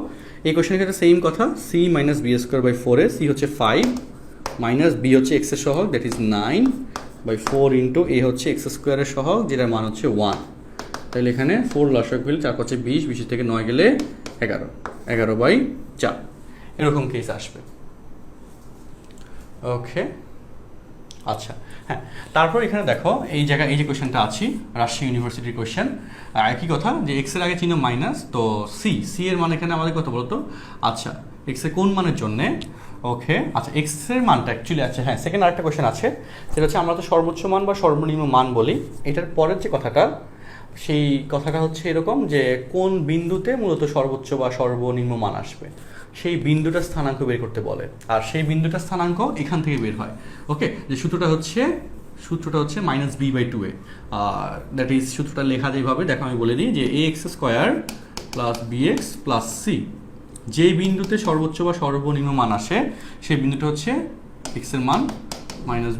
এই কোশ্চেনের ক্ষেত্রে সেম কথা, c minus b square by 4 a, c হচ্ছে 5 মাইনাস বি হচ্ছে এক্স এর সহগ, দ্যাট ইজ 9/4 ইন্টু এ হচ্ছে এক্স স্কোয়ারের সহগ, যেটার মান হচ্ছে 1। তাহলে এখানে 4 লসাগু গেলে 4 5 20, 20 থেকে 9 গেলে 11, 11/4 এরকম কেস আসবে। ওকে, আচ্ছা হ্যাঁ, তারপর এখানে দেখো এই জায়গায় এই যে কোয়েশ্চেনটা আছে, রাজশাহী ইউনিভার্সিটির কোয়েশ্চেন, একই কথা যে এক্স এর আগে চিহ্ন মাইনাস, তো সি এর মান এখানে আমাদের কত বলতো, আচ্ছা এক্স এর কোন মানের জন্যে, ওকে আচ্ছা এক্স এর মানটা অ্যাকচুয়ালি, আচ্ছা হ্যাঁ সেকেন্ড আরেকটা কোয়েশ্চেন আছে, সেটা হচ্ছে আমরা তো সর্বোচ্চ মান বা সর্বনিম্ন মান বলি, এটার পরের যে কথাটা, সেই কথাটা হচ্ছে এরকম যে কোন বিন্দুতে মূলত সর্বোচ্চ বা সর্বনিম্ন মান আসবে, সেই বিন্দুটার স্থানাঙ্ক বের করতে বলে, আর সেই বিন্দুটার স্থানাঙ্ক এখান থেকে বের হয়। ওকে, যে সূত্রটা হচ্ছে -b/2a, দ্যাট ইজ সূত্রটা লেখা যেভাবে দেখো আমি বলে দিই, যে ax² plus bx plus c, যে বিন্দুতে সর্বোচ্চ বা সর্বনিম্ন মান আসে সেই বিন্দুটা হচ্ছে x এর মান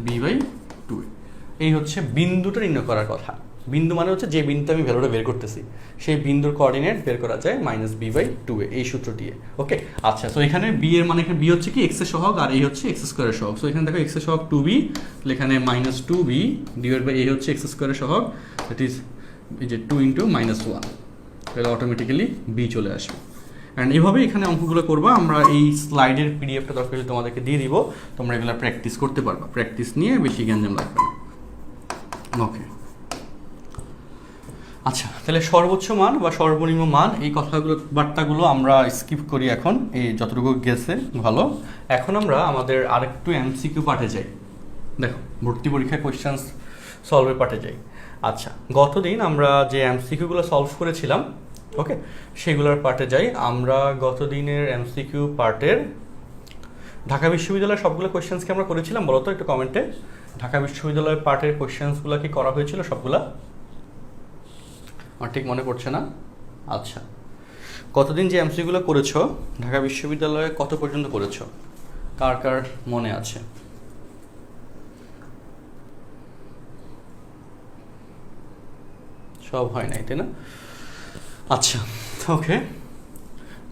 -b/2a। এই হচ্ছে বিন্দুটা নির্ণয় করার কথা। বিন্দু মানে হচ্ছে যে বিন্দুতে আমি ভ্যালুটা বের করতেছি, সেই বিন্দুর কোঅর্ডিনেট বের করা যায় -b/2a এই সূত্র দিয়ে। ওকে, আচ্ছা তো এখানে বি এর মানে এখানে বি হচ্ছে কি এক্স এর সহগ, আর এই হচ্ছে এক্স স্কোয়ারের সহগ। সো এখানে দেখো এক্স এর সহগ 2b, তাহলে এখানে -2b ডিভাইড বাই a হচ্ছে এক্স স্কোয়ারের সহগ, দ্যাট ইজ এই যে 2 ইন্টু -1, তাহলে অটোমেটিক্যালি বি চলে আসবে। অ্যান্ড এইভাবে এখানে অঙ্কগুলো করবা, আমরা এই স্লাইডের পিডিএফটা দরকার হলে তোমাদেরকে দিয়ে দিব, তোমরা এগুলো প্র্যাকটিস করতে পারবা, প্র্যাকটিস নিয়ে বেশি গ্যাঞ্জাম লাগবে না। ওকে, আচ্ছা তাহলে সর্বোচ্চ মান বা সর্বনিম্ন মান এই কথাগুলো বার্তাগুলো আমরা স্কিপ করি এখন, এই যতটুকু গেছে ভালো। এখন আমরা আমাদের আরেকটু এমসিকিউ পার্টে যাই। দেখো ভর্তি পরীক্ষা কোয়েশ্চেন্স সলভের পার্টে যাই। আচ্ছা, গতদিন আমরা যে এমসিকিউগুলো সলভ করেছিলাম, ওকে সেগুলোর পার্টে যাই। আমরা গতদিনের এমসিকিউ পার্টের ঢাকা বিশ্ববিদ্যালয়ের সবগুলো কোয়েশ্চেন্সকে আমরা করেছিলাম, বলো তো একটু কমেন্টে, ঢাকা বিশ্ববিদ্যালয়ের পার্টের কোয়েশ্চেন্সগুলো কি করা হয়েছিল সবগুলা? আমার ঠিক মনে পড়ছে না। আচ্ছা, কতদিন যে এমসিকিউগুলো করেছো ঢাকা বিশ্ববিদ্যালয়ে কত পর্যন্ত করেছো, কার কার মনে আছে? সব হয় নাই, তাই না? আচ্ছা ওকে,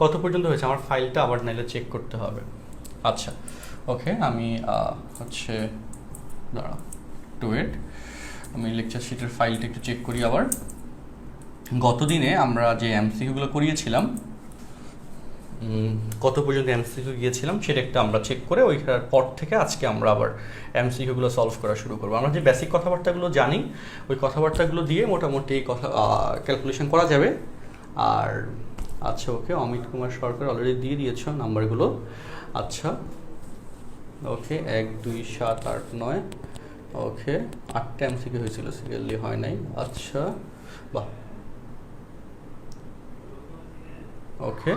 কত পর্যন্ত হয়েছে আমার ফাইলটা আবার নাইলে চেক করতে হবে। আচ্ছা ওকে, আমি হচ্ছে দাঁড়া টু ওয়েট, আমি লেকচার শিটের ফাইলটা একটু চেক করি আবার। গতদিনে আমরা যে এমসিকিউগুলো করিয়েছিলাম, কত পর্যন্ত এমসিকিউ গিয়েছিলাম সেটা একটা আমরা চেক করে ওইটার পর থেকে আজকে আমরা আবার এমসিকিউগুলো সলভ করা শুরু করবো। আমরা যে বেসিক কথাবার্তাগুলো জানি ওই কথাবার্তাগুলো দিয়ে মোটামুটি কথা ক্যালকুলেশন করা যাবে। আর আচ্ছা ওকে, অমিত কুমার সরকার অলরেডি দিয়ে দিয়েছ নাম্বারগুলো। আচ্ছা ওকে, 1 2 7 8 9, ওকে 8টা এমসিকিউ হয়েছিল, সিরিয়ালি হয় নাই। আচ্ছা বাহ, ওকে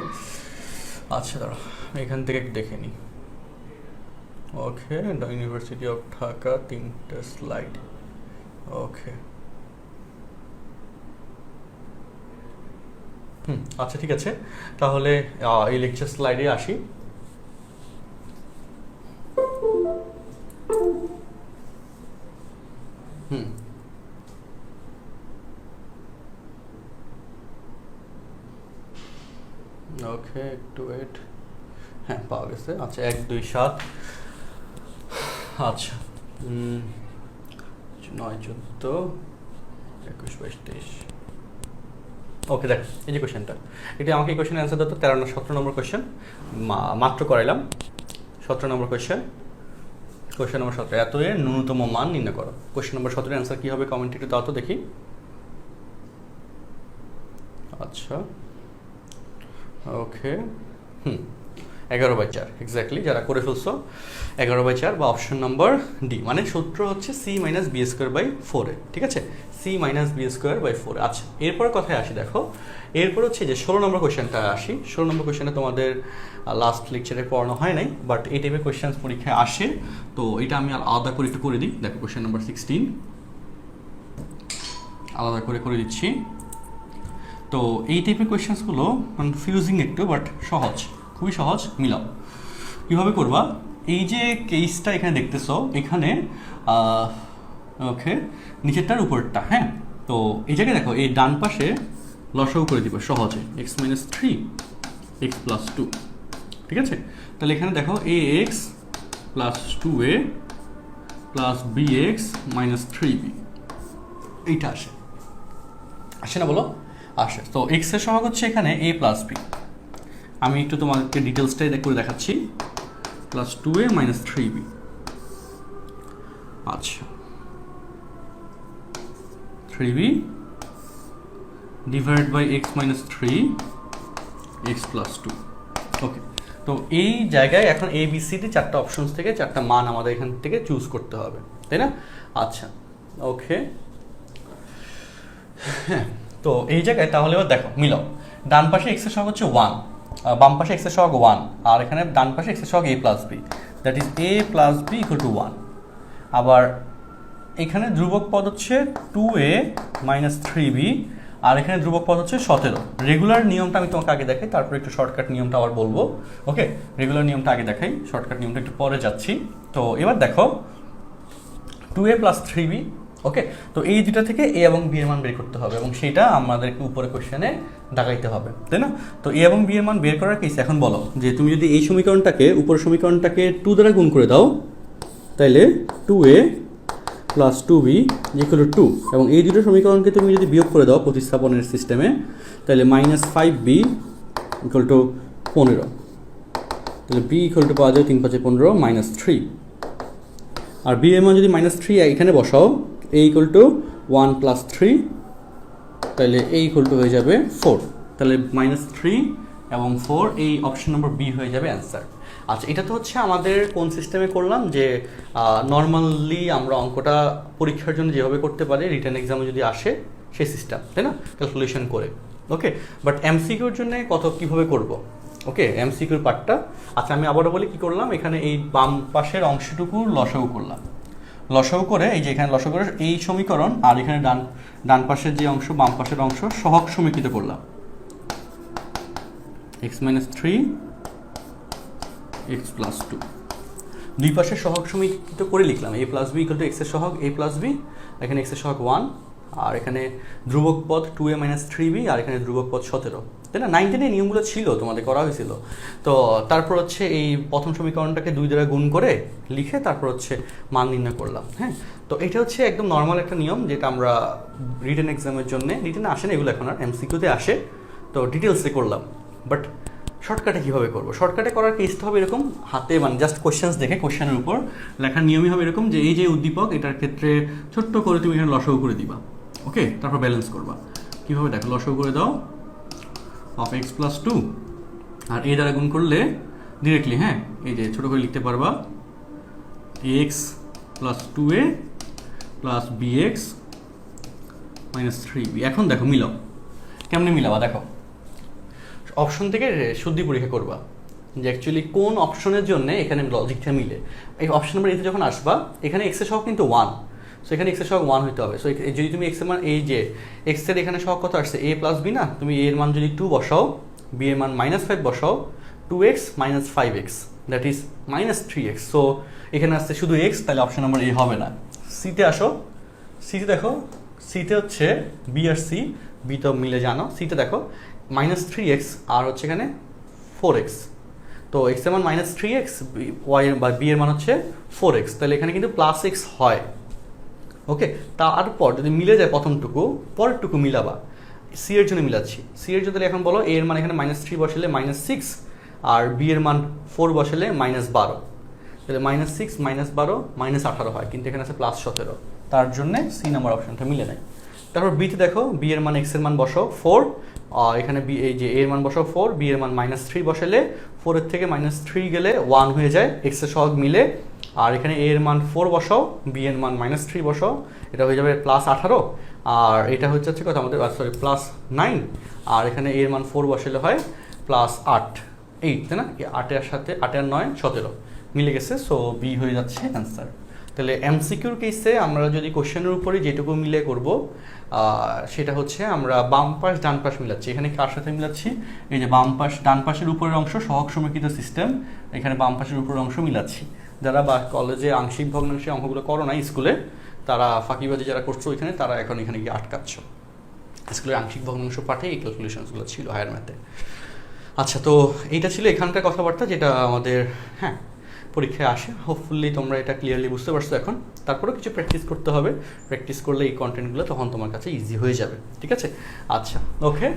আচ্ছা দাঁড়া এখান থেকে দেখে নিই। ওকে, ইউনিভার্সিটি অফ ঢাকা 3টে স্লাইড। ওকে আচ্ছা ঠিক আছে, তাহলে এই লেকচার স্লাইডে আসি। ওকে একটু ওয়েট, হ্যাঁ পাওয়া গেছে। আচ্ছা 1 2 7, আচ্ছা 9, 14, 21, 22, 23। ওকে দেখ এই যে কোয়েশ্চেনটা, এটা আমাকে এই কোয়েশ্চেনের অ্যান্সার দাও তো। 17 নম্বর কোয়েশ্চেন মাত্র করাইলাম। 17 নম্বর কোয়েশ্চেন নম্বর 17, এত এর ন্যূনতম মান নির্ণয় করো। কোয়েশ্চেন নম্বর 17 অ্যান্সার কী হবে কমেন্ট একটু দাও তো দেখি। আচ্ছা ওকে 11/4 এক্স্যাক্টলি, যারা করে ফেলছো 11/4 বা অপশন নম্বর ডি, মানে সূত্র হচ্ছে c minus b square by 4, ঠিক আছে, c minus b square by 4। আচ্ছা এরপর কথায় আসি, দেখো এরপর হচ্ছে যে 16 নম্বর কোয়েশ্চেনটা আসি। 16 নম্বর কোয়েশ্চেনে তোমাদের লাস্ট লেকচারে পড়ানো হয় নাই, বাট এই টাইপের কোয়েশ্চেন পরীক্ষায় আসে, তো এটা আমি আলাদা করে একটু করে দিই। দেখো কোয়েশ্চেন নাম্বার 16 আলাদা করে দিচ্ছি। তো এই টাইপের কোয়েশ্চেন্সগুলো কনফিউজিং একটু, বাট সহজ, খুবই সহজ। মিলাও কীভাবে করবা, এই যে কেসটা এখানে দেখতেছো, এখানে ওকে নিচেরটার উপরটা, হ্যাঁ, তো এই জায়গায় দেখো এই ডান পাশে লসাগু করে দিব সহজে, x মাইনাস 3 x প্লাস 2, ঠিক আছে। তাহলে এখানে দেখো ax plus 2a plus bx minus 3b, এইটা আসে না বলো, আসে। তো x এর সহগ হচ্ছে এখানে a প্লাস b, আমি একটু তোমাকে ডিটেলসটাই করে দেখাচ্ছি, প্লাস 2a মাইনাস 3b। আচ্ছা 3b divide by x minus 3 x plus 2। Okay, তো এই জায়গায় এখন এ বি সি ডি 4টা অপশনস থেকে 4টা মান আমাদের এখান থেকে চুজ করতে হবে, তাই না? আচ্ছা ওকে, হ্যাঁ, তো এই জায়গায় তাহলে এবার দেখো মিলাও, ডান পাশে x এর সহগ হচ্ছে 1, বাম পাশে x এর সহগ 1, আর এখানে ডান পাশে x এর সহগ a plus b, that is a plus b equal to 1। আবার এখানে ধ্রুবক পদ হচ্ছে 2a মাইনাস 3b, আর এখানে ধ্রুবক পদ হচ্ছে 17। রেগুলার নিয়মটা আমি তোমাকে আগে দেখাই, তারপর একটু শর্টকাট নিয়মটা আবার বলবো। ওকে, রেগুলার নিয়মটা আগে দেখাই, শর্টকাট নিয়মটা একটু পরে যাচ্ছি। তো এবার দেখো 2a প্লাস 3b, ওকে, তো এই দুটা থেকে a এবং b এর মান বের করতে হবে, এবং সেটা আমাদেরকে উপরে কোশ্চেনে দাগাইতে হবে, তাই না? তো a এবং b এর মান বের করার কেস এখন বলো যে তুমি যদি এই সমীকরণটাকে উপরের সমীকরণটাকে 2 দ্বারা গুণ করে দাও, তাইলে 2a plus 2b equal to 2, এবং এই দুটো সমীকরণকে তুমি যদি বিয়োগ করে দাও প্রতিস্থাপনের সিস্টেমে, তাহলে মাইনাস 5b ইকুয়াল টু 15, তাহলে b ইকুয়াল টু পাওয়া যায় 3 5 15 মাইনাস 3, আর b এর মান যদি মাইনাস 3 এখানে বসাও, a ইকুয়াল টু 1 প্লাস 3, তাহলে a ইকুয়াল টু হয়ে যাবে 4, তাহলে মাইনাস 3 এবং 4, এই অপশন নম্বর বি হয়ে যাবে অ্যান্সার। আচ্ছা এটা তো হচ্ছে আমাদের কোন সিস্টেমে করলাম, যে নর্মালি আমরা অঙ্কটা পরীক্ষার জন্য যেভাবে করতে পারি, রিটেন এক্সামে যদি আসে সেই সিস্টেম, তাই না, ক্যালকুলেশন করে। ওকে, বাট এমসিকিউর জন্য কীভাবে করব? ওকে, এমসিকিউর পার্টটা, আচ্ছা আমি আবারও বলি কী করলাম, এখানে এই বাম পাশের অংশটুকু লসাগু করলাম, লসাগু করে এই যে এখানে লসাগু করে এই সমীকরণ, আর এখানে ডান পাশের যে অংশ বাম পাশের অংশ সহগ সমীকৃত করলাম, x মাইনাস 3 x প্লাস 2, দুই পাশে সহগ সমীকৃত করে লিখলাম a plus b equal to x এর সহগ a প্লাস বি, এখানে x এর সহগ 1, আর এখানে ধ্রুবক পদ 2a মাইনাস 3b, আর এখানে ধ্রুবক পদ 17, তাই না? 9-10 এই নিয়মগুলো ছিল, তোমাদের করা হয়েছিল। তো তারপর হচ্ছে এই প্রথম সমীকরণটাকে 2 দ্বারা গুণ করে লিখে তারপর হচ্ছে মান নির্ণয় করলাম। হ্যাঁ, তো এটা হচ্ছে একদম নর্মাল একটা নিয়ম, যেটা আমরা রিটেন এক্সামের জন্য, রিটেনে আসে না এগুলো, এখন আর এমসিকিউতে আসে, তো ডিটেলসে করলাম। বাট শর্টকাটে কীভাবে করবো? শর্টকাটে করার কেসটা হবে এরকম, হাতে মানে জাস্ট কোশ্চেন্স দেখে কোশ্চেনের উপর লেখার নিয়মই হবে এরকম, যে এই যে উদ্দীপক, এটার ক্ষেত্রে ছোট্ট করে তুমি এখানে লসাগু করে দিবা, ওকে, তারপর ব্যালেন্স করবা। কীভাবে দেখো, লসাগু করে দাও অফ x প্লাস 2, আর a দ্বারা গুণ করলে ডিরেক্টলি, হ্যাঁ, এই যে ছোটো করে লিখতে পারবা x plus 2a plus bx minus 3b। এখন দেখো মিলাও, কেমনে মিলাবা দেখো, অপশন থেকে শুদ্ধি পরীক্ষা করবা যে অ্যাকচুয়ালি কোন অপশনের জন্য এখানে লজিকটা মিলে। এই অপশন নাম্বার এতে যখন আসবা, এখানে x এর সহগ কিন্তু 1, সো এখানে x এর সহগ 1 হতে হবে। সো যদি তুমি x এর মান, এই যে x এর এখানে সহগ কত আসছে a প্লাস বি না, তুমি a এর মান যদি 2 বসাও, b এর মান মাইনাস 5 বসাও, 2x minus 5x that is minus 3x। So এখানে আসছে শুধু x, তাহলে অপশন নাম্বার a হবে না। সিতে আসো, সিতে দেখো, সিতে হচ্ছে বি আর সি, বি তো মিলে জানো, সিতে দেখো মাইনাস 3x আর হচ্ছে এখানে 4x, তো x এর মান মাইনাস 3x, y বা b এর মান হচ্ছে 4x, তাহলে এখানে কিন্তু প্লাস x হয়। ওকে, তারপর যদি মিলে যায় প্রথমটুকু, পরেরটুকু মিলাবা। সি এর জন্য মিলাচ্ছি, সি এর জন্য এখন বলো এ এর মান এখানে -3 বসালে -6, আর বি এর মান 4 বসালে -12, তাহলে -6 -12 -18 হয়, কিন্তু এখানে আছে +17, তার জন্য সি নাম্বার অপশনটা মিলে নাই। তারপর বিতে দেখো, বি এর মান এক্স এর মান বসাও 4, এখানে বি এই যে এর মান বসাও 4, বি এর মান -3 বসালে 4 এর থেকে -3 গেলে 1 হয়ে যায়, এক্স এর সহগ মিলে। আর এখানে এ এর মান 4 বসাও, বি এর মান -3 বসাও, এটা হয়ে যাবে +18, আর এটা হচ্ছে কত আমাদের, সরি +9, আর এখানে এ এর মান 4 বসালে হয় +8, তাই না? 8 এর সাথে 8 আর 9 17 মিলে গেছে, সো বি হয়ে যাচ্ছে অ্যান্সার। তাহলে এমসিকিউর কেসে আমরা যদি কোশ্চেনের উপরে যেটুকু মিলে করব, সেটা হচ্ছে আমরা বাম পাশ ডান পাশ মিলাচ্ছি। এখানে কার সাথে মিলাচ্ছি? এই যে বাম পাশ ডান পাশের উপরের অংশ সহগ সমীকৃত সিস্টেম, এখানে বাম পাশের উপরের অংশ মিলাচ্ছি। যারা বা কলেজে আংশিক ভগ্নাংশে অঙ্কগুলো করো না স্কুলে, তারা ফাঁকিবাজি যারা করছো ওইখানে, তারা এখন এখানে গিয়ে আটকাচ্ছ। স্কুলের আংশিক ভগ্নাংশ পাঠে এই ক্যালকুলেশনসগুলো ছিল হায়ার ম্যাথে। আচ্ছা, তো এইটা ছিল এখানকার কথাবার্তা যেটা আমাদের পরীক্ষায় আসে। হোপফুলি তোমরা এটা ক্লিয়ারলি বুঝতে পারছো এখন। তারপরেও কিছু প্র্যাকটিস করতে হবে, প্র্যাকটিস করলে এই কন্টেন্টগুলো তখন তোমার কাছে ইজি হয়ে যাবে, ঠিক আছে? আচ্ছা, ওকে,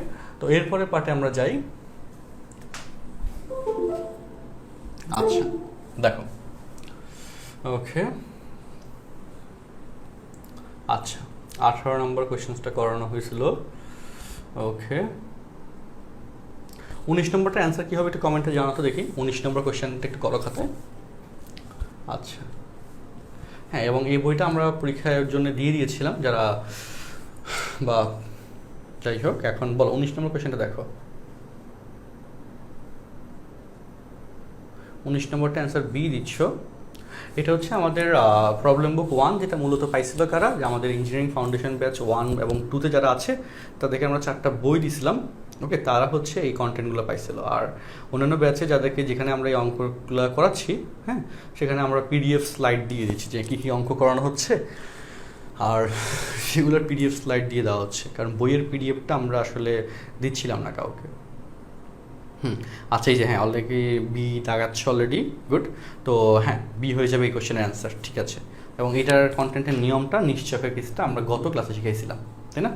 তো এরপরে পার্টে আমরা যাই। আচ্ছা দেখো, ওকে, আচ্ছা 18 নম্বর কোয়েশ্চেন্সটা করানো হয়েছিল। ওকে, 19 নম্বরটা অ্যান্সার কী হবে একটু কমেন্টে জানাতো দেখি। 19 নম্বর কোয়েশ্চেনটা একটু করো খাতায়। আচ্ছা, হ্যাঁ, এবং এই বইটা আমরা পরীক্ষার জন্য দিয়ে দিয়েছিলাম যারা, বা যাই হোক, এখন বলো 19 নম্বর কোয়েশ্চেনটা দেখো। 19 নম্বরটা অ্যান্সার বি দিচ্ছ। এটা হচ্ছে আমাদের প্রবলেম বুক 1, যেটা মূলত পাইছিল কারা, যে আমাদের ইঞ্জিনিয়ারিং ফাউন্ডেশন ব্যাচ 1 এবং 2-তে যারা আছে তাদেরকে আমরা 4টা বই দিছিলাম। ওকে, তারা হচ্ছে এই কন্টেন্টগুলো পাইছিল। আর অন্যান্য ব্যাচে যাদেরকে, যেখানে আমরা এই অঙ্কগুলো করাচ্ছি, হ্যাঁ, সেখানে আমরা পিডিএফ স্লাইড দিয়ে দিচ্ছি যে কী কী অঙ্ক করানো হচ্ছে, আর সেগুলোর পিডিএফ স্লাইড দিয়ে দেওয়া হচ্ছে, কারণ বইয়ের পিডিএফটা আমরা আসলে দিচ্ছিলাম না কাউকে। আচ্ছা, এই যে হ্যাঁ, অলরেডি বি দাগাচ্ছে অলরেডি, গুড। তো হ্যাঁ, বি হয়ে যাবে এই কোশ্চেনের অ্যান্সার, ঠিক আছে। এবং এটার কন্টেন্টের নিয়মটা, নিশ্চয়কের কেসটা আমরা গত ক্লাসে শিখাইছিলাম, তাই না?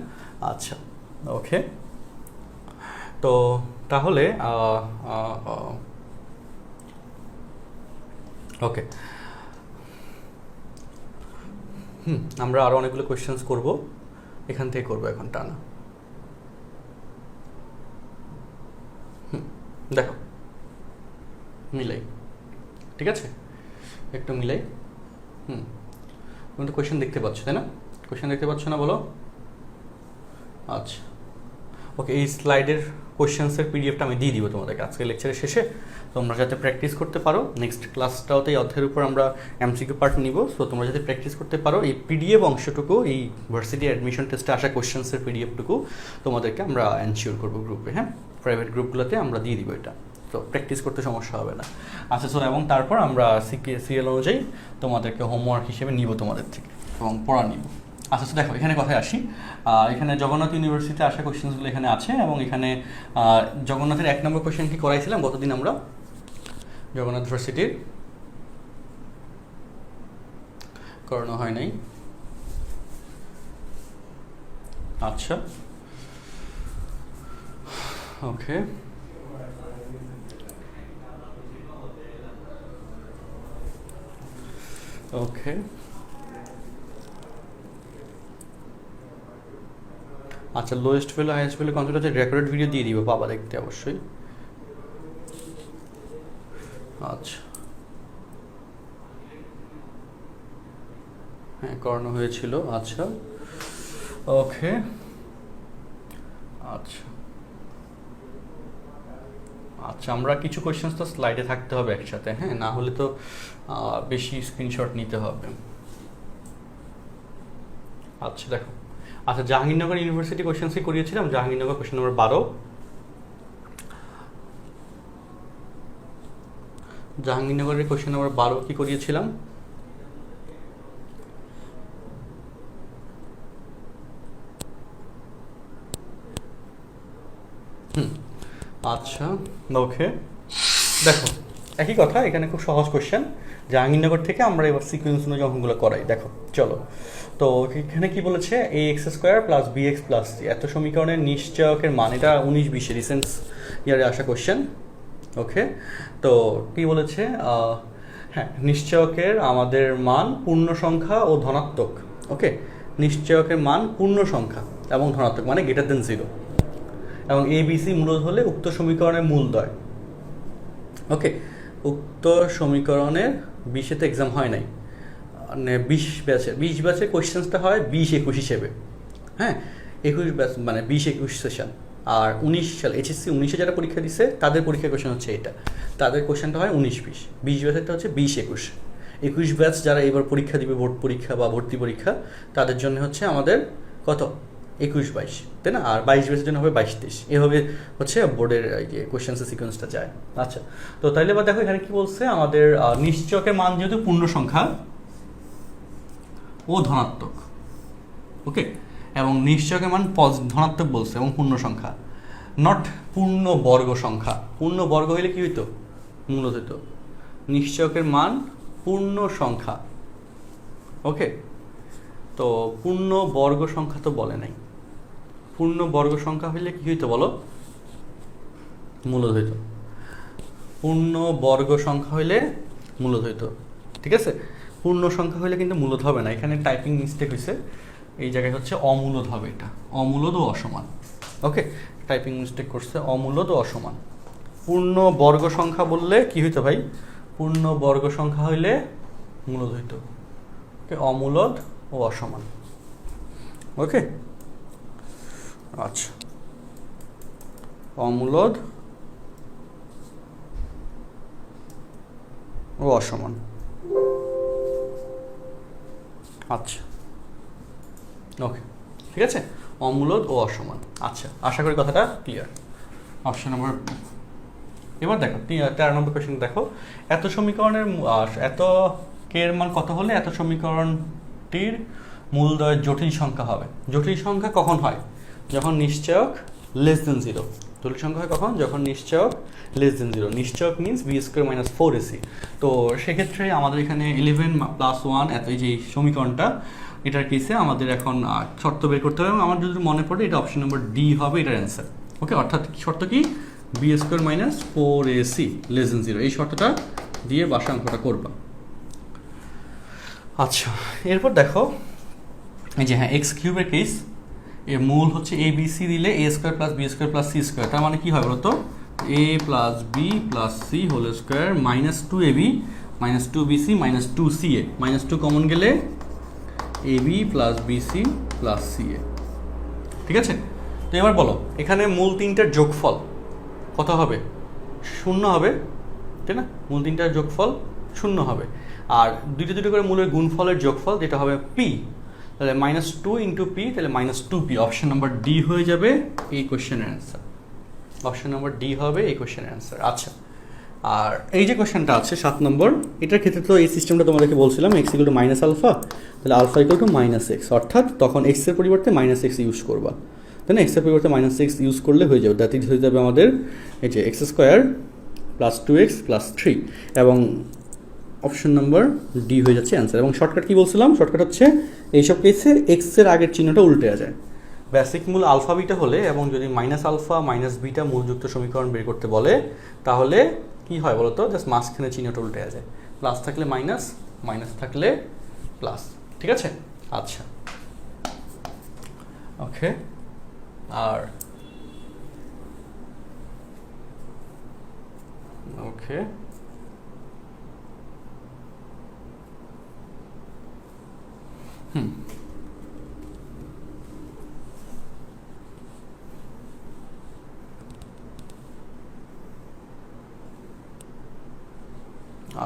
আচ্ছা, ওকে, তো তাহলে ওকে, আমরা আরও অনেকগুলো কোয়েশ্চেন্স করবো, এখান থেকে করবো এখন টানা। দেখো, মিলাই, ঠিক আছে, একটু মিলাই। তুমি তো কোয়েশ্চেন দেখতে পাচ্ছ, তাই না? কোয়েশ্চেন দেখতে পাচ্ছ না, বলো। আচ্ছা, ওকে, এই স্লাইডের কোয়েশ্চেন্সের পিডিএফটা আমি দিয়ে দিব তোমাদেরকে আজকে লেকচারের শেষে, তোমরা যাতে প্র্যাকটিস করতে পারো। নেক্সট ক্লাসটাওতে এই অধ্যায়ের উপর আমরা এমসিকিউ পার্ট নিব, সো তোমরা যাতে প্র্যাকটিস করতে পারো, এই পিডিএফ অংশটুকু, এই ভার্সিটি অ্যাডমিশন টেস্টে আসা কোয়েশ্চেন্সের পিডিএফটুকু তোমাদেরকে আমরা এনশিওর করবো গ্রুপে, হ্যাঁ, প্রাইভেট গ্রুপগুলোতে আমরা দিয়ে দিব এটা, তো প্র্যাকটিস করতে সমস্যা হবে না। আচ্ছা, সো এবং তারপর আমরা সিরিয়াল অনুযায়ী তোমাদেরকে হোমওয়ার্ক হিসেবে নিব তোমাদের থেকে এবং পড়া নিব। আচ্ছা, দেখো এখানে কথায় আসি। এখানে জগন্নাথ ইউনিভার্সিটিতে আসা কোয়েশ্চেন্সগুলো এখানে আছে, এবং এখানে জগন্নাথের 1 নম্বর কোয়েশ্চেন কি করাইছিলাম গতদিন আমরা, জগন্নাথ ইউনিভার্সিটির করানো হয় নাই। আচ্ছা, ওকে, ওকে, আচ্ছা, lowest value highest value concept হচ্ছে রেকর্ডেড ভিডিও দিয়ে দিব, বাবা দেখতে অবশ্যই। আচ্ছা, হ্যাঁ, করানো হয়েছিল। আচ্ছা, ওকে, আচ্ছা, আচ্ছা, আমরা কিছু কোয়েশ্চেন্স তো স্লাইডে থাকতে হবে একসাথে, হ্যাঁ, না হলে তো বেশি স্ক্রিনশট নিতে হবে। আচ্ছা, দেখো, আচ্ছা, জাহাঙ্গীরনগর ইউনিভার্সিটি কোয়েশ্চেন্সই করিয়েছিলাম, জাহাঙ্গীরনগর কোয়েশ্চেন নম্বর 12, জাহাঙ্গীরনগরের কোয়েশ্চেন নম্বর 12 কি করিয়েছিলাম? আচ্ছা, ওকে, দেখো একই কথা, এখানে খুব সহজ কোশ্চেন। জাহাঙ্গীরনগর থেকে আমরা এবার সিকোয়েন্স অনুযায়ী অঙ্কগুলো করাই। দেখো চলো, তো এখানে কি বলেছে, A X square plus B x plus C, এত সমীকরণের নিশ্চয়কের মান, এটা 19-20 রিসেন্ট ইয়ারে আসা কোশ্চেন। ওকে, তো কি বলেছে, হ্যাঁ নিশ্চয়কের আমাদের মান পূর্ণ সংখ্যা ও ধনাত্মক। ওকে, নিশ্চয়কের মান পূর্ণ সংখ্যা এবং ধনাত্মক মানে গ্রেটার দেন 0, এবং এ বি সি মূলদ হলে উক্ত সমীকরণের মূলদ্বয়। ওকে, উক্ত সমীকরণের 20-এ তো এক্সাম হয় নাই, মানে 20 ব্যাচের কোয়েশ্চেন্সটা হয় 20-21 হিসেবে। হ্যাঁ, 21 ব্যাচ মানে 20-21 সেশন। আর 19 সাল HSC 19-এ যারা পরীক্ষা দিচ্ছে তাদের পরীক্ষার কোয়েশ্চেন হচ্ছে এটা, তাদের কোয়েশ্চেনটা হয় 19-20। 20 ব্যাচেরটা হচ্ছে 20-21। 21 ব্যাচ যারা এবার পরীক্ষা দিবে, বোর্ড পরীক্ষা বা ভর্তি পরীক্ষা, তাদের জন্য হচ্ছে আমাদের কত, 21-22, তাই না? আর 22 ব্যাচের জন্য হবে 22-23। এভাবে হচ্ছে বোর্ডের এই যে কোয়েশ্চেন্সের সিকোয়েন্সটা যায়। আচ্ছা, তো তাইলে এবার দেখো এখানে কি বলছে, আমাদের নিশ্চয়কের মান যেহেতু পূর্ণ সংখ্যা ও ধনাত্মক। ওকে, এবং নিশ্চয়কের মান ধনাত্মক বলছে এবং পূর্ণ সংখ্যা, নট পূর্ণ বর্গ সংখ্যা। পূর্ণ বর্গ হইলে কি হইতো, মূলত হইতো। নিশ্চয়কের মান পূর্ণ সংখ্যা। ওকে, তো পূর্ণ বর্গ সংখ্যা তো বলে নাই। পূর্ণ বর্গ সংখ্যা হইলে কি হইতো বলো, মূলত হইতো। পূর্ণ বর্গ সংখ্যা হইলে মূলত হইতো, ঠিক আছে? পূর্ণ সংখ্যা হইলে কিন্তু মূলত হবে না, এখানে টাইপিং মিস্টেক হয়েছে, এই জায়গায় হচ্ছে অমূলদ হবে, এটা অমূলদ ও অসমান। ওকে, টাইপিং মিস্টেক করছে, অমূলদ ও অসমান। পূর্ণ বর্গ সংখ্যা বললে কি হইতো ভাই, পূর্ণ বর্গ সংখ্যা হইলে মূলদ হইতো। ওকে, অমূলদ ও অসমান। ওকে, আচ্ছা, অমূলদ ও অসমান। আচ্ছা, ওকে, ঠিক আছে, অমূলদ ও অসমান। আচ্ছা, আশা করি কথাটা ক্লিয়ার। অপশন নম্বর, এবার দেখো 13 নম্বর কোয়েশ্চেন দেখো, এত সমীকরণের এত কে এর মান কত হলে এত সমীকরণটির মূলদ্বয় জটিল সংখ্যা হবে। জটিল সংখ্যা কখন হয়, যখন নিশ্চয়ক লেস দেন 0। জটিল সংখ্যা হয় কখন, যখন নিশ্চয়ক লেস দেন 0। নিশ্চয়ক means B square minus 4ac। তো সেক্ষেত্রে আমাদের এখানে 11 + 1 এত, এই যে সমীকরণটা, এটার কেসে আমাদের এখন শর্ত বের করতে হবে, এবং আমার যদি মনে পড়ে এটা অপশন নম্বর ডি হবে এটার অ্যান্সার। ওকে, অর্থাৎ শর্ত কি, b square minus 4ac less than 0, এই শর্তটা দিয়ে বাসা অঙ্কটা করবা। আচ্ছা, এরপর দেখো এই যে হ্যাঁ এক্স কিউবের কেস, এর মূল হচ্ছে এ বি সি দিলে a square plus b square plus c square, তার মানে কি হয় বলতো, a plus b plus c whole square minus 2ab minus 2bc minus 2ca, minus 2 common গেলে ab plus bc plus ca. ঠিক আছে, তো এবার বলো এখানে মূল তিনটার যোগফল কত হবে, 0 হবে, তাই না? মূল তিনটার যোগফল 0 হবে, আর দুটো করে মূলের গুণফলের যোগফল যেটা হবে পি, তাহলে -2 × p, তাহলে -2p। অপশন নাম্বার ডি হয়ে যাবে এই কোশ্চেনের অ্যান্সার। অপশন নাম্বার ডি হবে এই কোশ্চেনের অ্যান্সার। আচ্ছা, আর এই যে কোশ্চেনটা আছে 7 নম্বর, এটার ক্ষেত্রে তো এই সিস্টেমটা তোমাদেরকে বলছিলাম x = -α, তাহলে α = -x, অর্থাৎ তখন x এর পরিবর্তে -x ইউজ করবা, তাই না? x এর পরিবর্তে -x ইউজ করলে হয়ে যাবে, দ্যাট ইজ হয়ে যাবে আমাদের এই যে x² + 2x + 3, এবং অপশন নাম্বার ডি হয়ে যাচ্ছে অ্যান্সার। এবং শর্টকাট কি বলছিলাম, শর্টকাট হচ্ছে এইসব কেসে x এর আগের চিহ্নটা উল্টে যায়। বেসিক মূল আলফা বিটা হলে এবং যদি -α -β মূলযুক্ত সমীকরণ বের করতে বলে, তাহলে কি হয় বলতো, জাস্ট মাঝখানে চিহ্নটা উল্টে যায়, প্লাস থাকলে মাইনাস, মাইনাস থাকলে প্লাস। ঠিক আছে, আচ্ছা, ওকে, আর ওকে,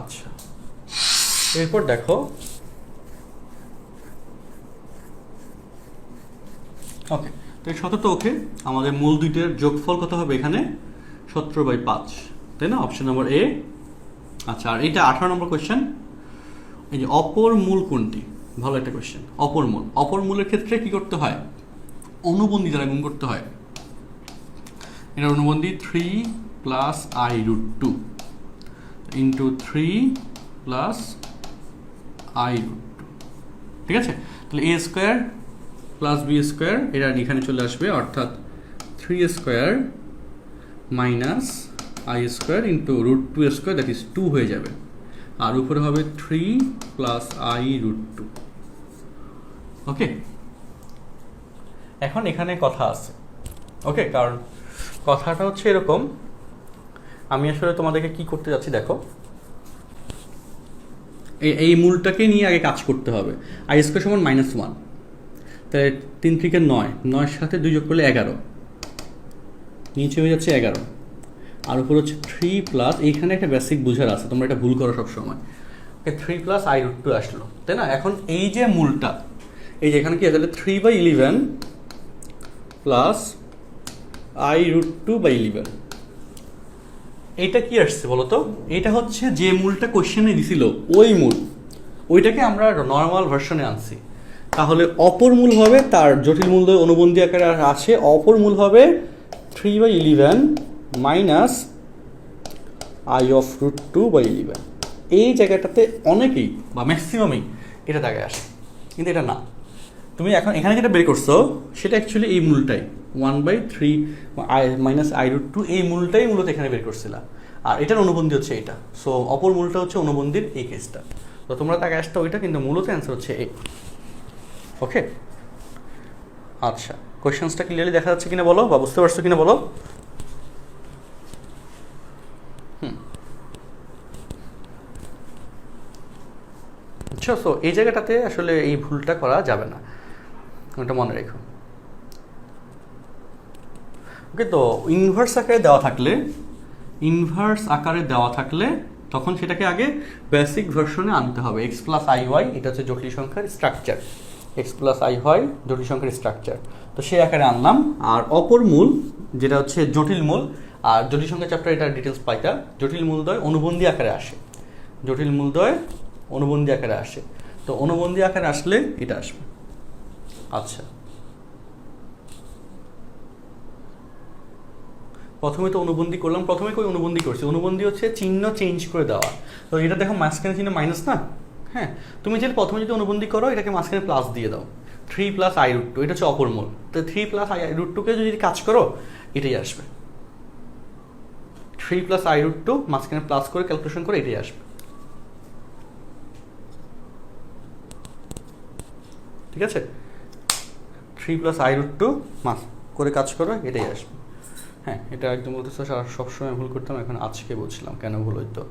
আচ্ছা, এরপর দেখো ওকে, তো এই 17 ওকে, আমাদের মূল দুইটার যোগফল কত হবে এখানে, 17/5, তাই না? অপশন নম্বর এ। আচ্ছা, আর এইটা 18 নম্বর কোয়েশ্চেন, এই যে অপর মূল কোনটি, ভালো একটা কোয়েশ্চেন। অপর মূল, অপর মূলের ক্ষেত্রে কি করতে হয়, অনুবন্ধী দ্বারা গুণ করতে হয়। এটা অনুবন্ধী 3 + i√2, into 3 plus i root two. ঠিক আছে, তাহলে a square plus b square এটা এখানে চলে আসবে, অর্থাৎ 3 square minus i square into root two square, that is 2 হয়ে যাবে, আর উপরে হবে 3 plus i root two. Okay, এখন এখানে কথা আছে। ওকে, কারণ কথাটা হচ্ছে এরকম, আমি আসলে তোমাদেরকে কি করতে যাচ্ছি দেখো, এই মূলটাকে নিয়ে আগে কাজ করতে হবে। আই স্কোয়ার সমান -1, তাহলে 3 থেকে 9, 9-এর সাথে 2 যোগ করলে 11, নিচে হয়ে যাচ্ছে 11, আর উপর হচ্ছে 3 প্লাস, এইখানে একটা বেসিক বুঝার আছে, তোমরা এটা ভুল করো সবসময়। ওকে, 3 প্লাস আই রুট টু আসলো, তাই না? এখন এই যে মূলটা, এই যে এখানে কি আছে, 3/11 plus i root two by 11, এইটা কি আসছে বলো তো? এটা হচ্ছে যে মূলটা কোশ্চেনে দিছিল, ওই মূল, ওইটাকে আমরা নর্মাল ভার্সনে আনছি। তাহলে অপর মূল হবে, তার জটিল মূল অনুবন্ধী আকারে আসে, অপর মূল হবে 3/11 minus i of root two by 11। এই জায়গাটাতে অনেকেই বা ম্যাক্সিমামই এটা জায়গায় আসে, কিন্তু এটা না। তুমি এখন এখানে যেটা বের করছো সেটা অ্যাকচুয়ালি এই মূলটাই 1/3 মাইনাস আই রুট টু, এই মূলটাই মূলত এখানে বের করছিলাম, আর এটার অনুবন্ধী হচ্ছে এটা। সো অপর মূলটা হচ্ছে অনুবন্ধীর এই কেসটা, তো তোমরা তাকে আসতে ওইটা, কিন্তু মূলত অ্যান্সার হচ্ছে এই। ওকে, আচ্ছা, কোয়েশ্চেন্সটা ক্লিয়ারলি দেখা যাচ্ছে কিনা বলো, বা বুঝতে পারছো কিনা বলো? আচ্ছা, সো এই জায়গাটাতে আসলে এই ভুলটা করা যাবে না, ওটা মনে রেখো। ওকে, তো ইনভার্স আকারে দেওয়া থাকলে তখন সেটাকে আগে বেসিক ভার্সনে আনতে হবে। এক্স প্লাস আই ওয়াই, এটা হচ্ছে জটিল সংখ্যার structure, x plus i y জটিল সংখ্যার স্ট্রাকচার, তো সেই আকারে আনলাম। আর অপর মূল যেটা হচ্ছে জটিল মূল, আর জটিল সংখ্যা চ্যাপ্টার এটা ডিটেলস পাইতা, জটিল মূলদ্বয় অনুবন্ধী আকারে আসে, জটিল মূলদ্বয় অনুবন্ধী আকারে আসে, তো অনুবন্ধী আকারে আসলে এটা আসবে। আচ্ছা, প্রথমে তো অনুবন্ধী করলাম, প্রথমে কই অনুবন্ধী করছি, অনুবন্ধী হচ্ছে চিহ্ন চেঞ্জ করে দেওয়া, তো এটা দেখো মাঝখানে চিহ্ন মাইনাস না, হ্যাঁ, তুমি যদি প্রথমে যদি অনুবন্ধী করো এটাকে মাঝখানে প্লাস দিয়ে দাও, 3 প্লাস আই রুট টু, এটা হচ্ছে অপর মূল, তো 3 প্লাস আই রুট টুকে যদি কাজ করো এটাই আসবে, 3 প্লাস আই রুট টু মাঝখানে প্লাস করে ক্যালকুলেশন করে এটাই আসবে। ঠিক আছে, 3 প্লাস আই রুট টু মাস করে কাজ করো এটাই আসবে। হ্যাঁ, এটা একদম বলতেছে সবসময় ভুল করতাম, এখন আজকে বুঝলাম কেন ভুল হইতো,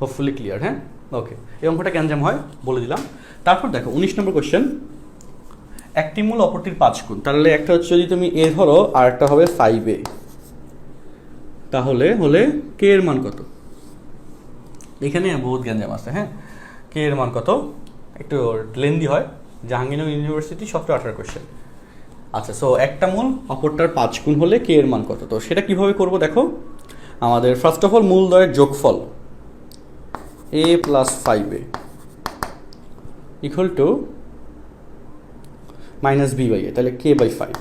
হোপফুলি ক্লিয়ার। হ্যাঁ, ওকে, এই অঙ্কটা গ্যাঞ্জাম হয় বলে দিলাম। তারপর দেখো 19 নম্বর কোশ্চেন, একটি মূল অপরটির 5 গুণ, তাহলে একটা হচ্ছে যদি তুমি এ ধরো আর একটা হবে 5a, তাহলে হলে কে এর মান কত? এখানে বহুত গ্যাঞ্জাম আছে। হ্যাঁ, কে এর মান কত একটু লেন্দি হয়, জাহাঙ্গীরনগর ইউনিভার্সিটি 17-18 কোশ্চেন। আচ্ছা, সো একটা মূল অপরটার 5 গুণ হলে কে এর মান কত? তো সেটা কিভাবে করব দেখো, আমাদের ফার্স্ট অফ অল মূলদ্বয়ের যোগফল a plus 5a equal to minus b by a, তাহলে k বাই 5,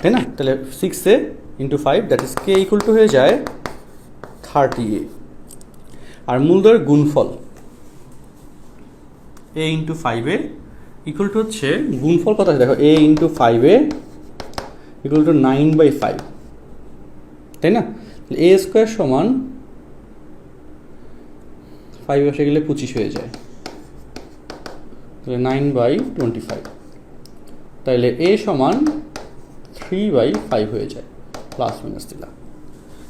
তাই না? তাহলে 6a into 5 that is k equal to হয়ে যায় 30a। আর মূলদ্বয়ের গুণফল a into 5a equal two হচ্ছে গুণফল কত আছে দেখো, a into 5a equal two 9/5, তাই না? a স্কোয়ার সমান 5 এসে গেলে 25 হয়ে যায়, তাহলে 9/25, তাহলে a সমান 3/5 হয়ে যায়, প্লাস মাইনাস দিলাম।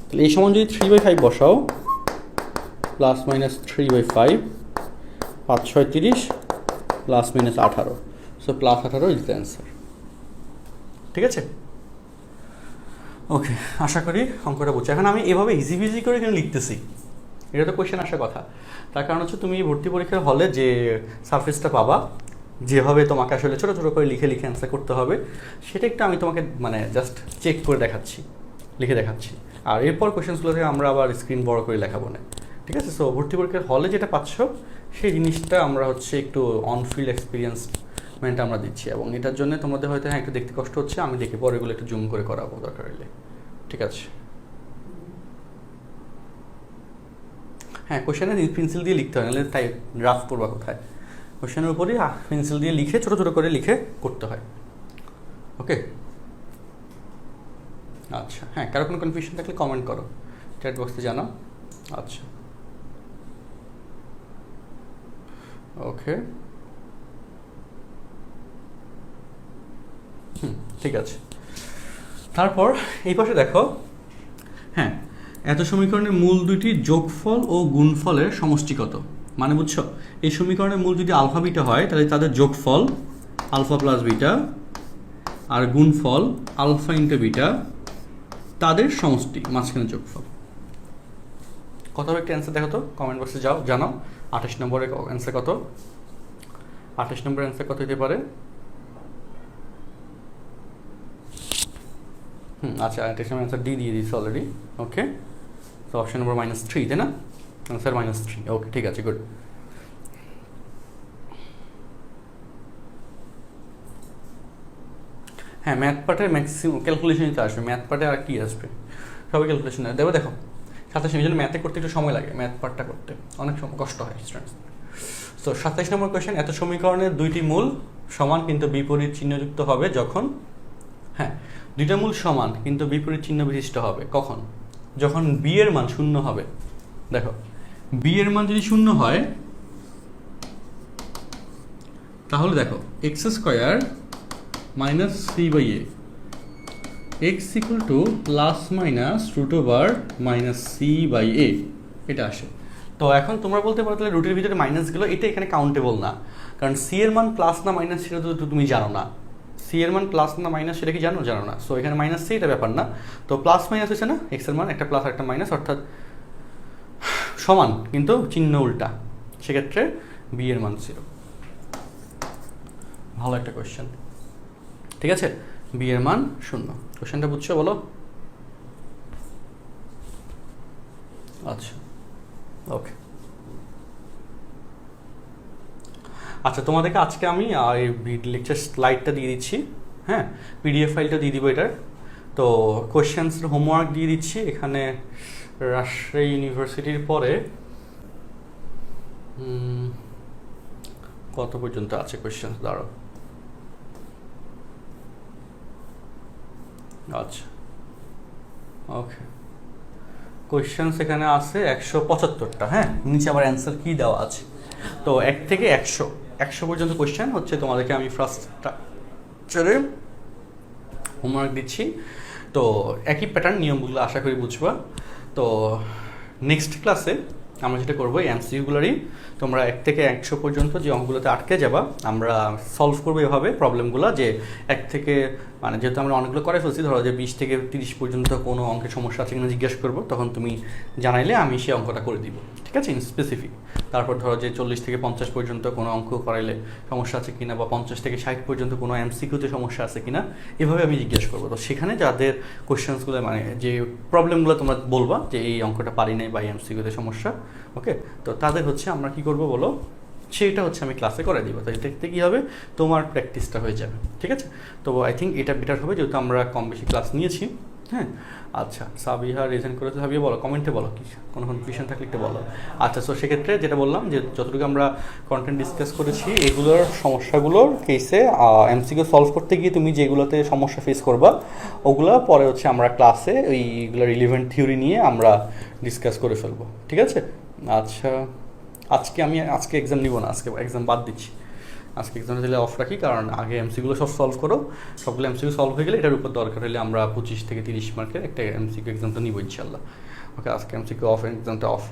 তাহলে এই সমান যদি 3/5 বসাও, plus minus 3/5, 5 6 30, plus minus 18, so plus 18 is the answer. ঠিক আছে, ওকে, আশা করি অঙ্কটা বুঝছো। এখন আমি এভাবে ইজি করে এখানে লিখতেছি, এটা তো কোয়েশ্চেন আসার কথা, তার কারণ হচ্ছে তুমি ভর্তি পরীক্ষার হলে যে সারফেসটা পাবা, যেভাবে তোমাকে আসলে ছোটো ছোটো করে লিখে অ্যান্সার করতে হবে, সেটা একটু আমি তোমাকে মানে জাস্ট চেক করে দেখাচ্ছি, লিখে দেখাচ্ছি, আর এরপর কোয়েশ্চেন্সগুলোকে আমরা আবার স্ক্রিন বড় করে লেখাবো না। ঠিক আছে, সো ভর্তি পরীক্ষার হলে যেটা পাচ্ছ সেই জিনিসটা আমরা হচ্ছে একটু অনফিল্ড এক্সপিরিয়েন্সমেন্ট আমরা দিচ্ছি, এবং এটার জন্য তোমাদের হয়তো হ্যাঁ একটু দেখতে কষ্ট হচ্ছে, আমি দেখি পরে এগুলো একটু জুম করে করাবো দরকার হলে। ঠিক আছে। হ্যাঁ, কোশ্চেনে পেন্সিল দিয়ে লিখতে হয়, নাহলে তাই ড্রাফট করবা কোথায়? কোশ্চেনের উপরেই পেন্সিল দিয়ে লিখে ছোটো ছোটো করে লিখে করতে হয়। ওকে, আচ্ছা হ্যাঁ, কারো কোনো কনফিউশন থাকলে কমেন্ট করো, চ্যাট বক্সে জানাও। আচ্ছা ওকে, ঠিক আছে। তারপর এই পাশে দেখো, হ্যাঁ, এত সমীকরণের মূল দুইটি যোগফল ও গুণফলের সমষ্টি কত? মানে বুঝছো, এই সমীকরণের মূল যদি আলফা বিটা হয় তাহলে তাদের যোগফল আলফা প্লাস বিটা আর গুণফল আলফা ইন্টু বিটা, তাদের সমষ্টি মাঝখানে যোগফল। কত হবে একটা অ্যান্সার দেখো তো, কমেন্ট বক্সে যাও, জানাও 28 নম্বরের অ্যান্সার কত? 28 নম্বরের অ্যান্সার কত হতে পারে? আচ্ছা, 28 নম্বর অ্যান্সার ডি দিয়ে দিয়েছি অলরেডি। ওকে, তো অপশন নম্বর -3, তাই না? অ্যান্সার -3। ওকে, ঠিক আছে, গুড। হ্যাঁ, ম্যাথ পার্টের ম্যাক্সিমাম ক্যালকুলেশনই তো আসবে, ম্যাথ পার্টে আর কি আসবে, সবাই ক্যালকুলেশন দেবে। দেখো 27 এই জন্য ম্যাথে করতে একটু সময় লাগে, ম্যাথ পার্টটা করতে অনেক সময় কষ্ট হয় স্টুডেন্টস। তো 27 নম্বর কোয়েশ্চেন, এত সমীকরণের দুইটি মূল সমান কিন্তু বিপরীত চিহ্নযুক্ত হবে যখন, হ্যাঁ, দুইটা মূল সমান কিন্তু বিপরীত চিহ্ন বিশিষ্ট হবে কখন? যখন বি এর মান 0 হবে। দেখো, বি এর মান যদি 0 হয় তাহলে দেখো x² minus c by a x equal to plus minus √(-c/a) এটা আসে। তো এখন তোমরা বলতে পারো তাহলে রুটের ভিতরে মাইনাসগুলো এটা এখানে কাউন্টেবল না, কারণ সি এর মান প্লাস না মাইনাস সেটা তো তুমি জানো না। সি এর মান প্লাস না মাইনাস সেটা কি জানো? জানো না। সো এখানে মাইনাস সি এটা ব্যাপার না। তো প্লাস মাইনাস হচ্ছে না, এক্স এর মান একটা প্লাস একটা মাইনাস, অর্থাৎ সমান কিন্তু চিহ্ন উল্টা, সেক্ষেত্রে বি এর মান 0। ভালো একটা কোয়েশ্চেন, ঠিক আছে? বি এর মান 0। কোয়েশ্চেনটা বুঝছো বলো? আচ্ছা ওকে, আচ্ছা তোমাদেরকে আজকে আমি এই লেকচার স্লাইডটা দিয়ে দিচ্ছি, হ্যাঁ, পিডিএফ ফাইলটা দিয়ে দিব এটার। তো কোয়েশ্চেন্সের হোমওয়ার্ক দিয়ে দিচ্ছি এখানে। রাজশাহী ইউনিভার্সিটির পরে কত পর্যন্ত আছে কোয়েশ্চেন্স? দাঁড়াও, আচ্ছা ওকে, কোয়েশ্চেন্স এখানে আছে 175টা, হ্যাঁ, নিচে আবার অ্যান্সার কি দেওয়া আছে। তো 1 থেকে 100 পর্যন্ত কোয়েশ্চেন হচ্ছে। তোমাদেরকে আমি ফার্স্ট স্ট্রাকচারে হোমওয়ার্ক দিচ্ছি। তো একই প্যাটার্ন, নিয়মগুলো আশা করি বুঝবা। তো নেক্সট ক্লাসে আমরা যেটা করবো, এই এমসিকিউগুলোরই তোমরা 1 থেকে 100 পর্যন্ত যে অঙ্কগুলোতে আটকে যাবা আমরা সলভ করবো এভাবে প্রবলেমগুলো, যে 1 থেকে, মানে যেহেতু আমরা অনেকগুলো করে ফেলছি, ধরো যে 20 থেকে 30 পর্যন্ত কোনো অঙ্কের সমস্যা আছে কিনা জিজ্ঞেস করবো, তখন তুমি জানাইলে আমি সেই অঙ্কটা করে দিব, ঠিক আছে, ইন স্পেসিফিক। তারপর ধরো যে 40 থেকে 50 পর্যন্ত কোনো অঙ্ক করাইলে সমস্যা আছে কিনা, বা 50 থেকে 60 পর্যন্ত কোনো এমসিকিউতে সমস্যা আছে কিনা, এভাবে আমি জিজ্ঞেস করবো। তো সেখানে যাদের কোয়েশ্চেন্সগুলো, মানে যে প্রবলেমগুলো তোমরা বলবা যে এই অঙ্কটা পারি নাই বা এই এমসিকিউতে সমস্যা, ওকে, তো তাদের হচ্ছে আমরা কি করব বলো, সেইটা হচ্ছে আমি ক্লাসে করে দিব। তো এতে কী হবে, তোমার প্র্যাকটিসটা হয়ে যাবে, ঠিক আছে? তো আই থিঙ্ক এটা বেটার হবে, যেহেতু আমরা কম বেশি ক্লাস নিয়েছি, হ্যাঁ। আচ্ছা, সাবিহা রিজেন করেছে, সাবিহা বলো, কমেন্টে বলো কি কোনো কনফিউশন থাকলে একটু বলো। আচ্ছা, সো সেক্ষেত্রে যেটা বললাম, যে যতটুকু আমরা কন্টেন্ট ডিসকাস করেছি এগুলোর সমস্যাগুলোর কেসে এমসিকিউ সলভ করতে গিয়ে তুমি যেগুলোতে সমস্যা ফেস করবা ওগুলো পরে হচ্ছে আমরা ক্লাসে ওইগুলো রিলিভেন্ট থিওরি নিয়ে আমরা ডিসকাস করে ফেলবো, ঠিক আছে? আচ্ছা, আজকে এক্সাম নিব না, আজকে এক্সাম বাদ দিচ্ছি। আজকে এক্সামটা দিলে অফ রাখি, কারণ আগে এমসিকিউগুলো সব সলভ করো, সবগুলো এমসিকিউ সলভ হয়ে গেলে এটার উপর দরকার হলে আমরা 25 থেকে 30 মার্কের একটা এমসিকিউ এক্সামটা নিব ইনশাল্লাহ। ওকে, আজকে এমসিকিউ অফ, এক্সামটা অফ।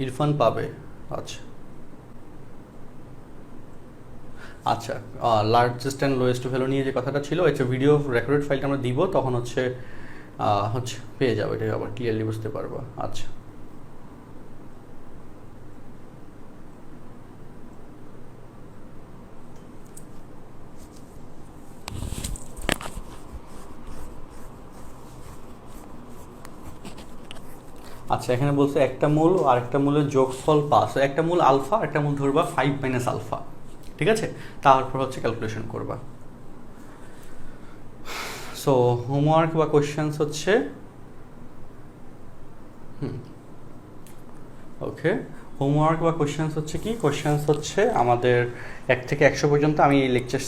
ইরফান পাবে। আচ্ছা আচ্ছা, লার্জেস্ট অ্যান্ড লোয়েস্ট ভ্যালু নিয়ে যে কথাটা ছিল, এটা ভিডিও রেকর্ডেড ফাইলটা আমরা দিব, তখন হচ্ছে পেয়ে যাবে, এটা আবার ক্লিয়ারলি বুঝতে পারবো। আচ্ছা, আচ্ছা এখানে বলছে একটা মূল আর একটা মূলের যোগফল 5, একটা মূল আলফা একটা মূল ধরবা 5 মাইনাস আলফা, ঠিক আছে, তারপর হচ্ছে ক্যালকুলেশন করবা। সো হোমওয়ার্ক বা কোয়েশ্চেন্স হচ্ছে ওকে, হোমওয়ার্ক বা কোয়েশ্চেন্স হচ্ছে কি, কোয়েশ্চেন্স হচ্ছে আমাদের 1 থেকে 100 পর্যন্ত আমি এই লেকচার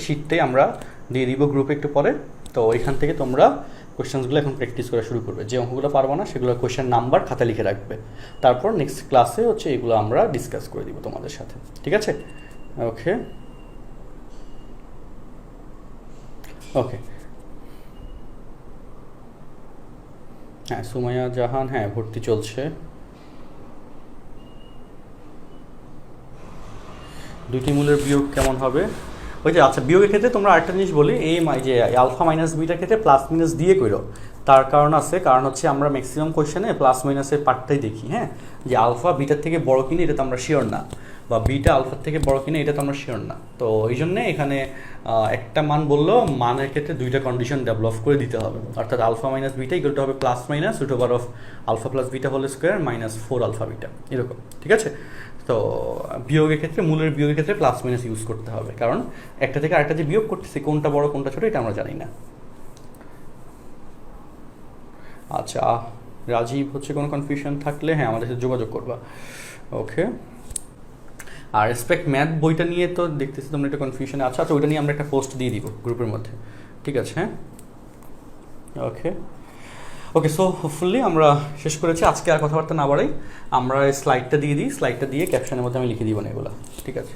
শিটটাই আমরা দিয়ে দিব গ্রুপে একটু পরে। তো এখান থেকে তোমরা কোয়েশ্চেন্সগুলো এখন প্র্যাকটিস করা শুরু করবে, যে অঙ্কগুলো পারবো না সেগুলো কোয়েশ্চেন নাম্বার খাতা লিখে রাখবে, তারপর নেক্সট ক্লাসে হচ্ছে এগুলো আমরা ডিসকাস করে দিব তোমাদের সাথে, ঠিক আছে? ওকে ওকে হ্যাঁ সুমাইয়া জাহান, হ্যাঁ ভর্তি চলছে। দুইটি মূলের বিয়োগ কেমন হবে? ওই যে আচ্ছা বিয়োগের ক্ষেত্রে তোমরা আরেকটা জিনিস বলি, এই যে আলফা মাইনাস বিটার ক্ষেত্রে প্লাস মাইনাস দিয়ে করো। তার কারণ আছে, কারণ হচ্ছে আমরা ম্যাক্সিমাম কোয়েশ্চেনে প্লাস মাইনাসের পার্টটাই দেখি, হ্যাঁ, যে আলফা বিটার থেকে বড় কিনা এটা তো আমরা শিওর না, বা বিটা আলফার থেকে বড় কিনা এটা তো আমরা শিওর না। তো এই জন্যে এখানে একটা মান বললেও মানের ক্ষেত্রে দুইটা কন্ডিশন ডেভেলপ করে দিতে হবে, অর্থাৎ alpha minus beta equal to হবে plus minus root over of alpha plus beta whole square minus 4 alpha beta, এরকম, ঠিক আছে? তো বিয়োগের ক্ষেত্রে মূলের বিয়োগের ক্ষেত্রে প্লাস মাইনাস ইউজ করতে হবে, কারণ একটা থেকে আরেকটা যে বিয়োগ করতেছি কোনটা বড় কোনটা ছোটো এটা আমরা জানি না। আচ্ছা রাজীব হচ্ছে কোনো কনফিউশন থাকলে হ্যাঁ আমাদের সাথে যোগাযোগ করবা। ওকে, আর রেসপেক্ট ম্যাথ বইটা নিয়ে তো দেখতেছি তোমরা একটা কনফিউশনে আচ্ছা আচ্ছা ওইটা নিয়ে আমরা একটা পোস্ট দিয়ে দিব গ্রুপের মধ্যে, ঠিক আছে? হ্যাঁ ওকে ওকে, সো হোপফুলি আমরা শেষ করেছি। আজকে আর কথাবার্তা না বাড়াই, আমরা এই স্লাইডটা দিয়ে দিই, স্লাইডটা দিয়ে ক্যাপশনের মধ্যে আমি লিখে দিব না এগুলো, ঠিক আছে?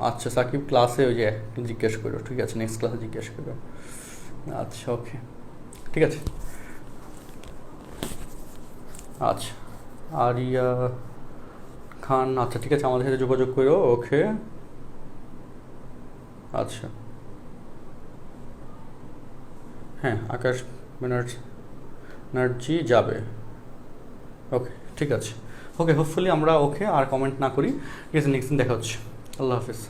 আচ্ছা সাকিব ক্লাসে ওই যে একটু জিজ্ঞেস করো, ঠিক আছে, নেক্সট ক্লাসে জিজ্ঞেস করো। আচ্ছা ওকে ঠিক আছে। আচ্ছা আরিয়া খান, আচ্ছা ঠিক আছে, আমাদের সাথে যোগাযোগ করো। ওকে আচ্ছা হ্যাঁ আকাশ ব্যানার্জি যাবে। ওকে ঠিক আছে, ওকে হোপফুলি আমরা ওকে আর কমেন্ট না করি, ঠিক আছে? নেক্সট দিন দেখা হচ্ছে, আল্লাহ হাফিজ।